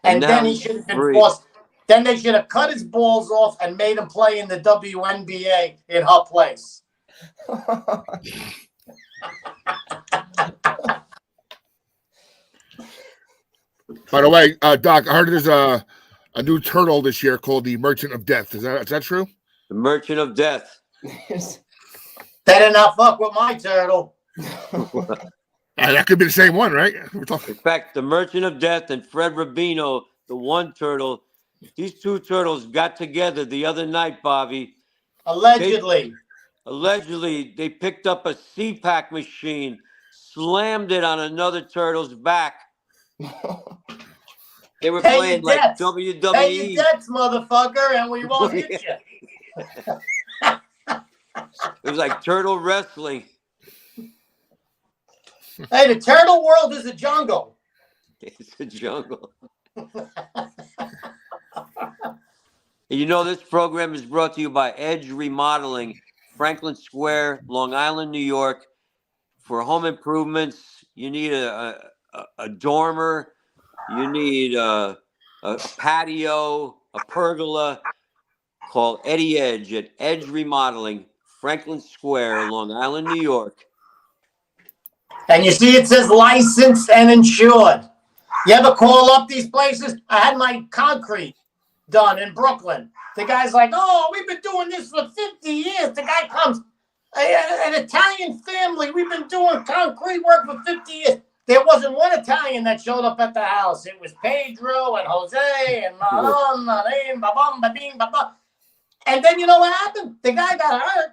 Speaker 2: And then he should have been forced. Then they should have cut his balls off and made him play in the WNBA in her place.
Speaker 1: By the way, Doc, I heard there's a new turtle this year called the Merchant of Death. Is that true?
Speaker 4: The Merchant of Death.
Speaker 2: Better not fuck with my turtle.
Speaker 1: That could be the same one, right?
Speaker 4: In fact, the Merchant of Death and Fred Rubino, the one turtle, these two turtles got together the other night, Bobby.
Speaker 2: Allegedly.
Speaker 4: Allegedly, they picked up a CPAC machine, slammed it on another turtle's back. They were playing like
Speaker 2: debts.
Speaker 4: WWE.
Speaker 2: Pay your debts, motherfucker, and we won't hit you.
Speaker 4: It was like turtle wrestling.
Speaker 2: Hey, the turtle world is a jungle.
Speaker 4: It's a jungle. You know, this program is brought to you by Edge Remodeling, Franklin Square, Long Island, New York. For home improvements, you need a dormer, you need a patio, a pergola. Call Eddie Edge at Edge Remodeling, Franklin Square, Long Island, New York.
Speaker 2: And you see it says licensed and insured. You ever call up these places? I had my concrete done in Brooklyn. The guy's like, oh, we've been doing this for 50 years. The guy comes, an Italian family. We've been doing concrete work for 50 years. There wasn't one Italian that showed up at the house. It was Pedro and Jose and and then you know what happened? The guy got hurt.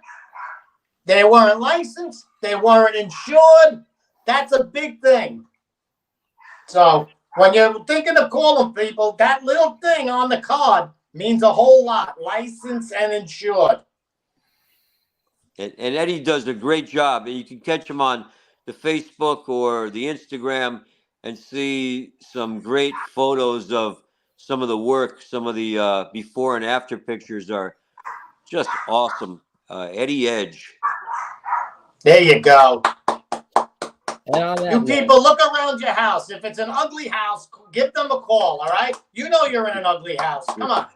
Speaker 2: They weren't licensed. They weren't insured. That's a big thing. So when you're thinking of calling people, that little thing on the card means a whole lot. Licensed and insured.
Speaker 4: And Eddie does a great job. And you can catch him on the Facebook or the Instagram and see some great photos of some of the work. Some of the before and after pictures are just awesome. Eddie Edge.
Speaker 2: There you go.
Speaker 5: You
Speaker 2: people, look around your house. If it's an ugly house, give them a call, all right? You know you're in an ugly house. Come on.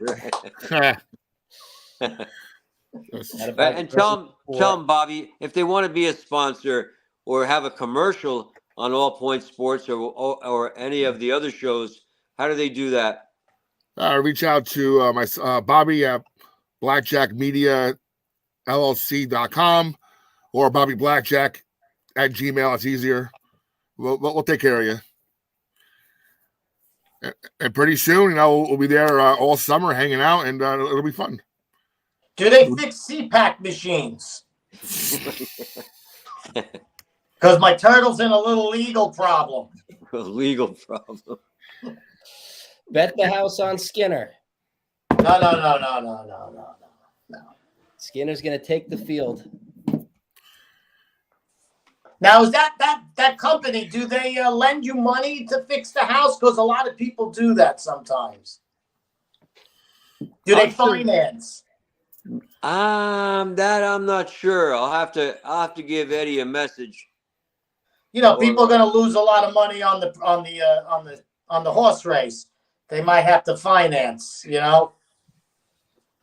Speaker 4: And tell them, Bobby, if they want to be a sponsor or have a commercial on All Point Sports or any of the other shows, how do they do that?
Speaker 1: Reach out to my Bobby at blackjackmedia.llc.com or Bobby Blackjack at Gmail. It's easier. We'll take care of you. And pretty soon, we'll be there all summer hanging out, and it'll be fun.
Speaker 2: Do they fix CPAC machines? Because my turtle's in a little legal problem.
Speaker 4: A legal problem.
Speaker 5: Bet the house on Skinner.
Speaker 2: No.
Speaker 5: Skinner's going to take the field.
Speaker 2: Now, is that company, do they lend you money to fix the house? Because a lot of people do that sometimes. Do they finance?
Speaker 4: That I'm not sure. I'll have to give Eddie a message.
Speaker 2: You know, people are going to lose a lot of money on the horse race. They might have to finance, you know.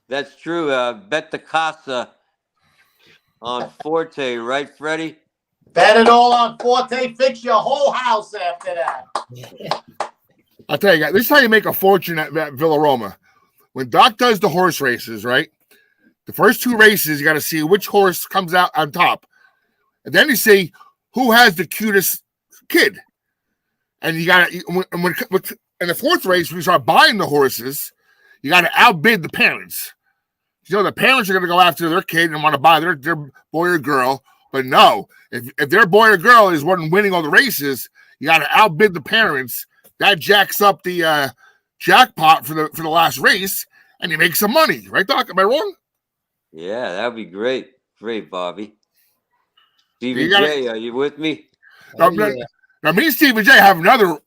Speaker 4: That's true. Bet the casa on Forte, right, Freddie?
Speaker 2: Bet it all on Forte. Fix your whole house after that.
Speaker 1: I'll tell you guys, this is how you make a fortune at Villa Roma. When Doc does the horse races, right? The first 2 races, you got to see which horse comes out on top. And then you see who has the cutest kid. And you got to, in the 4th race, when you start buying the horses, you got to outbid the parents. You know, the parents are going to go after their kid and want to buy their boy or girl. But no, if their boy or girl is one winning all the races, you got to outbid the parents. That jacks up the jackpot for the last race, and you make some money, right, Doc? Am I wrong?
Speaker 4: Yeah, that'd be great. Great, Bobby. Stephen J, are you with me?
Speaker 1: Now, me and Stephen J have another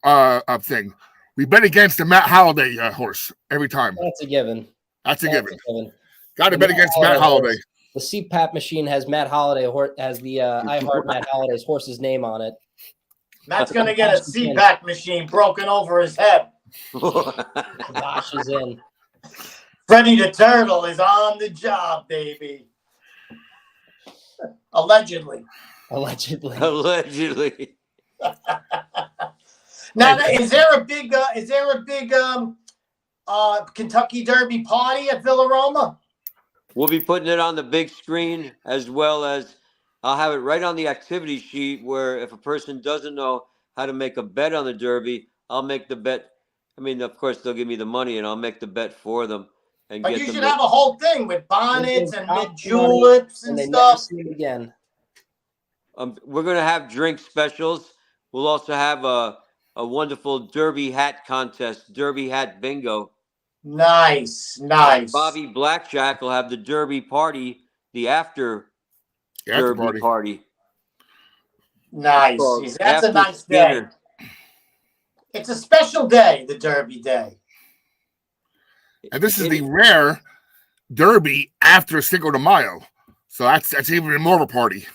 Speaker 1: thing. We bet against the Matt Holliday horse every time.
Speaker 5: That's a given.
Speaker 1: That's a given. Got to bet against Matt Holliday.
Speaker 5: The CPAP machine has Matt Holliday has the I Heart Matt Holliday's horse's name on it.
Speaker 2: Matt's going to get a CPAP machine broken over his head.
Speaker 5: Bosh is in.
Speaker 2: Freddie the Turtle is on the job, baby. Allegedly. Now, is there a big Kentucky Derby party at Villa Roma?
Speaker 4: We'll be putting it on the big screen, as well as I'll have it right on the activity sheet where if a person doesn't know how to make a bet on the Derby, I'll make the bet. I mean, of course, they'll give me the money, and I'll make the bet for them. And
Speaker 2: but you should have a whole thing with bonnets and mid-juleps and stuff.
Speaker 5: Never see it again.
Speaker 4: We're going to have drink specials. We'll also have a wonderful Derby hat contest, Derby hat bingo.
Speaker 2: Nice.
Speaker 4: Bobby Blackjack will have the Derby party, the after Derby party.
Speaker 2: Nice. That's a nice day. It's a special day, the Derby day.
Speaker 1: And this is the rare Derby after Cinco de Mayo. So that's even more of a party.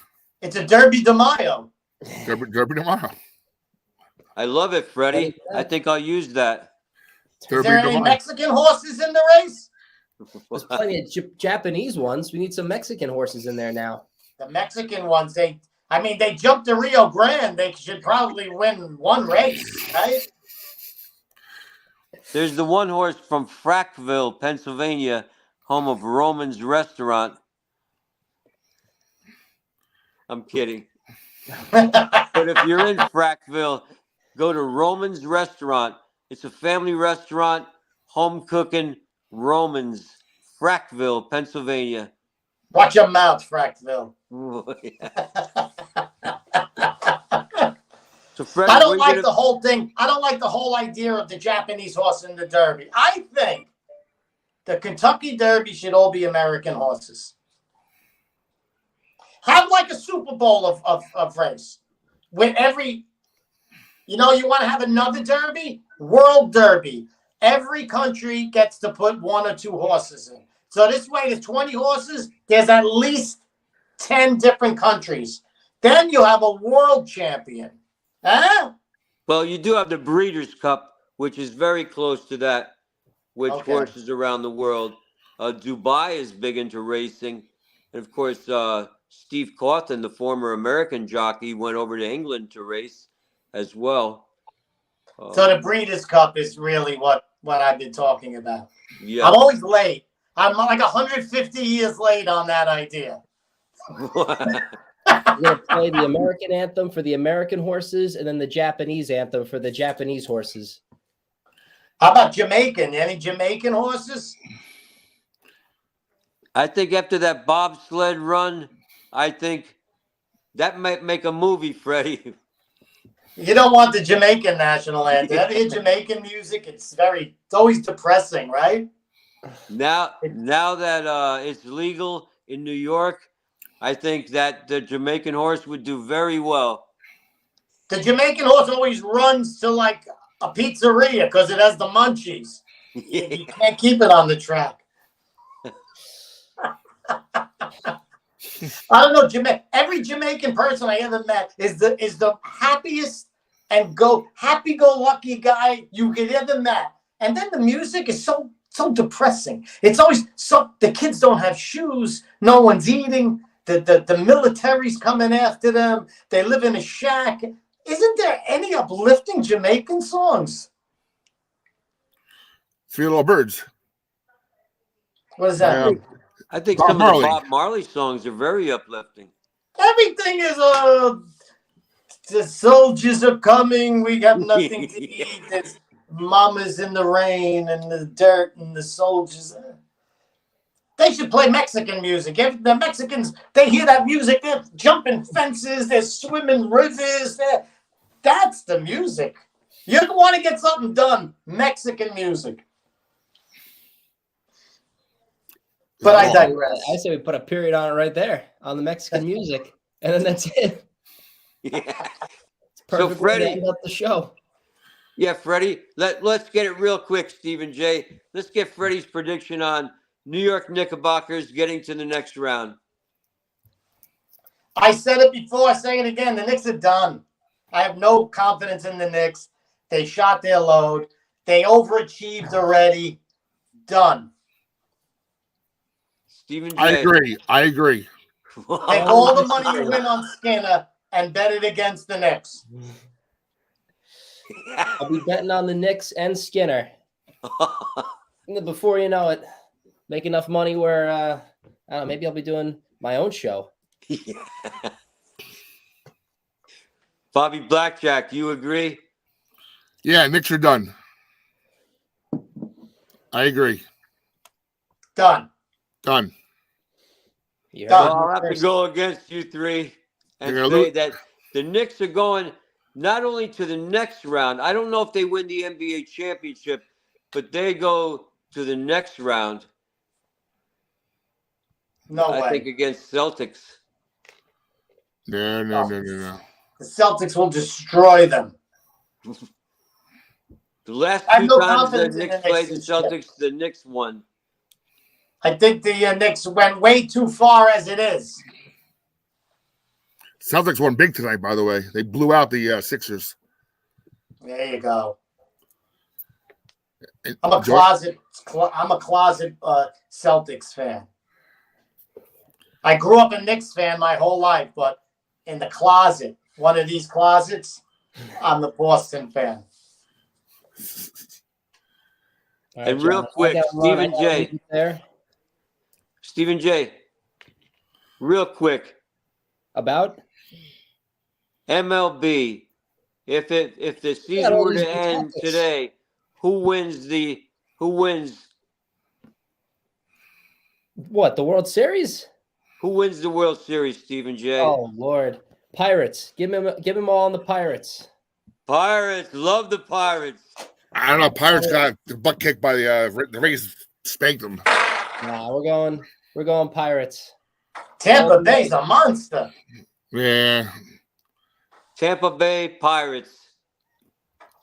Speaker 2: It's a Derby de Mayo.
Speaker 1: Derby de Mayo.
Speaker 4: I love it, Freddie. I think I'll use that.
Speaker 2: Is there any Mexican horses in the race?
Speaker 5: There's plenty of Japanese ones. We need some Mexican horses in there now.
Speaker 2: The Mexican ones, they jumped the Rio Grande. They should probably win one race, right?
Speaker 4: There's the one horse from Frackville, Pennsylvania, home of Roman's Restaurant. I'm kidding. But if you're in Frackville, go to Roman's Restaurant. It's a family restaurant, home cooking, Romans, Frackville, Pennsylvania.
Speaker 2: Watch your mouth, Frackville.
Speaker 4: So Fred,
Speaker 2: I don't like the whole thing. I don't like the whole idea of the Japanese horse in the Derby. I think the Kentucky Derby should all be American horses. Have like a Super Bowl of race with every, you want to have another Derby? World Derby. Every country gets to put 1 or 2 horses in. So this way, there's 20 horses. There's at least 10 different countries. Then you have a world champion. Huh?
Speaker 4: Well, you do have the Breeders' Cup, which is very close to that, which horses around the world. Dubai is big into racing. And, of course, Steve Cawthon, the former American jockey, went over to England to race as well.
Speaker 2: So the Breeders' Cup is really what I've been talking about.
Speaker 4: Yeah.
Speaker 2: I'm always late. I'm like 150 years late on that idea.
Speaker 5: We're going to play the American anthem for the American horses and then the Japanese anthem for the Japanese horses.
Speaker 2: How about Jamaican? Any Jamaican horses?
Speaker 4: I think after that bobsled run, I think that might make a movie, Freddie.
Speaker 2: You don't want the Jamaican national anthem. Ever hear Jamaican music? It's always depressing, right?
Speaker 4: Now that it's legal in New York, I think that the Jamaican horse would do very well.
Speaker 2: The Jamaican horse always runs to like a pizzeria because it has the munchies. You can't keep it on the track. I don't know. Every Jamaican person I ever met is the happiest and happy-go-lucky guy you could ever met. And then the music is so depressing. It's always the kids don't have shoes. No one's eating. The military's coming after them. They live in a shack. Isn't there any uplifting Jamaican songs?
Speaker 1: Three Little Birds.
Speaker 2: What does that mean?
Speaker 4: I think
Speaker 1: Bob
Speaker 4: some
Speaker 1: Marley.
Speaker 4: of the Bob Marley songs are very uplifting.
Speaker 2: Everything is the soldiers are coming. We got nothing to eat. There's mamas in the rain and the dirt and the soldiers. They should play Mexican music. If the Mexicans, they hear that music, they're jumping fences, they're swimming rivers. That's the music. You want to get something done, Mexican music. But I digress.
Speaker 5: I say we put a period on it right there on the Mexican music, and then that's it.
Speaker 4: Yeah.
Speaker 5: It's perfect
Speaker 4: So, Freddie,
Speaker 5: way to end up the show.
Speaker 4: Yeah, Freddie, let's get it real quick, Stephen J. Let's get Freddie's prediction on New York Knickerbockers getting to the next round.
Speaker 2: I said it before, I say it again. The Knicks are done. I have no confidence in the Knicks. They shot their load. They overachieved already. Done.
Speaker 4: Stephen J.
Speaker 1: I agree.
Speaker 2: Take all the money you win on Skinner and bet it against the Knicks.
Speaker 5: I'll be betting on the Knicks and Skinner. Before you know it, make enough money where I don't know, maybe I'll be doing my own show.
Speaker 4: Bobby Blackjack, you agree?
Speaker 1: Yeah, Knicks are done. I agree.
Speaker 2: Done.
Speaker 1: Done.
Speaker 5: You
Speaker 2: Done.
Speaker 4: Well, I'll have to go against you three and say that the Knicks are going not only to the next round. I don't know if they win the NBA championship, but they go to the next round.
Speaker 2: No way.
Speaker 4: I think against Celtics.
Speaker 1: No.
Speaker 2: The Celtics will destroy them.
Speaker 4: The last
Speaker 2: I have
Speaker 4: two
Speaker 2: no
Speaker 4: times the
Speaker 2: confidence in
Speaker 4: Knicks
Speaker 2: the
Speaker 4: played the
Speaker 2: Knicks.
Speaker 4: Celtics, the Knicks won.
Speaker 2: I think the Knicks went way too far as it is.
Speaker 1: Celtics won big tonight, by the way. They blew out the Sixers.
Speaker 2: There you go. I'm a closet Celtics fan. I grew up a Knicks fan my whole life, but in the closet, one of these closets, I'm the Boston fan.
Speaker 5: All right,
Speaker 4: And real
Speaker 5: John,
Speaker 4: quick,
Speaker 5: I gotta run.
Speaker 4: Stephen J.
Speaker 5: There.
Speaker 4: Stephen J. Real quick.
Speaker 5: About?
Speaker 4: MLB. If the season
Speaker 5: all
Speaker 4: were
Speaker 5: these
Speaker 4: to end
Speaker 5: topics.
Speaker 4: today, who wins?
Speaker 5: What, the World Series?
Speaker 4: Who wins the World Series, Stephen J?
Speaker 5: Oh Lord, Pirates. Give him all on the Pirates.
Speaker 4: Pirates. Love the Pirates.
Speaker 1: I don't know. Pirates got the butt kicked by the Rays. Spanked them.
Speaker 5: Nah, we're going Pirates.
Speaker 2: Tampa Bay's a monster.
Speaker 1: Yeah.
Speaker 4: Tampa Bay Pirates.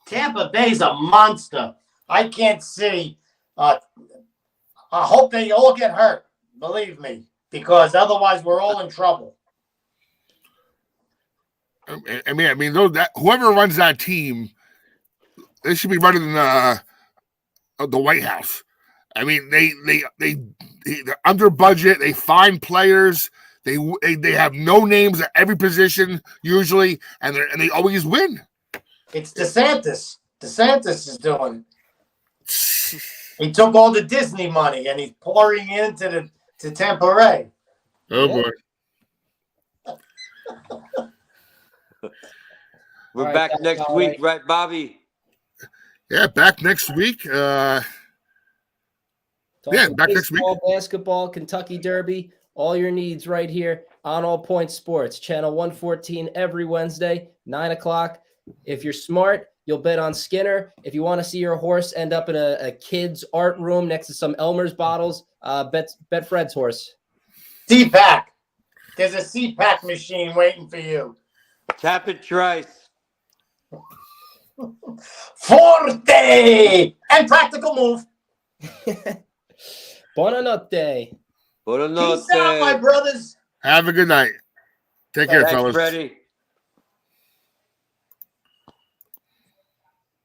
Speaker 2: Tampa Bay's a monster. I can't see. I hope they all get hurt. Believe me, because otherwise we're all in trouble.
Speaker 1: I mean, whoever runs that team, they should be running the White House. I mean, they're under budget. They find players. They have no names at every position usually, and they always win.
Speaker 2: It's DeSantis. DeSantis is doing it. He took all the Disney money and he's pouring it into to Tampa Bay.
Speaker 1: Oh boy.
Speaker 4: We're
Speaker 5: All right,
Speaker 4: back
Speaker 5: that's
Speaker 4: next
Speaker 5: all
Speaker 4: week,
Speaker 5: right.
Speaker 4: right, Bobby?
Speaker 1: Yeah, back next week.
Speaker 5: Talking
Speaker 1: back next week.
Speaker 5: baseball, basketball, Kentucky Derby, all your needs right here on All Points Sports, channel 114 every Wednesday, 9 o'clock. If you're smart, you'll bet on Skinner. If you want to see your horse end up in a kid's art room next to some Elmer's bottles, bet Fred's horse.
Speaker 2: CPAC. There's a CPAC machine waiting for you.
Speaker 4: Tap it twice.
Speaker 2: Forte and practical move.
Speaker 5: Buonanotte.
Speaker 4: Buonanotte.
Speaker 2: Peace out, my brothers.
Speaker 1: Have a good night. Take care,
Speaker 4: Thanks,
Speaker 1: fellas.
Speaker 4: Freddie.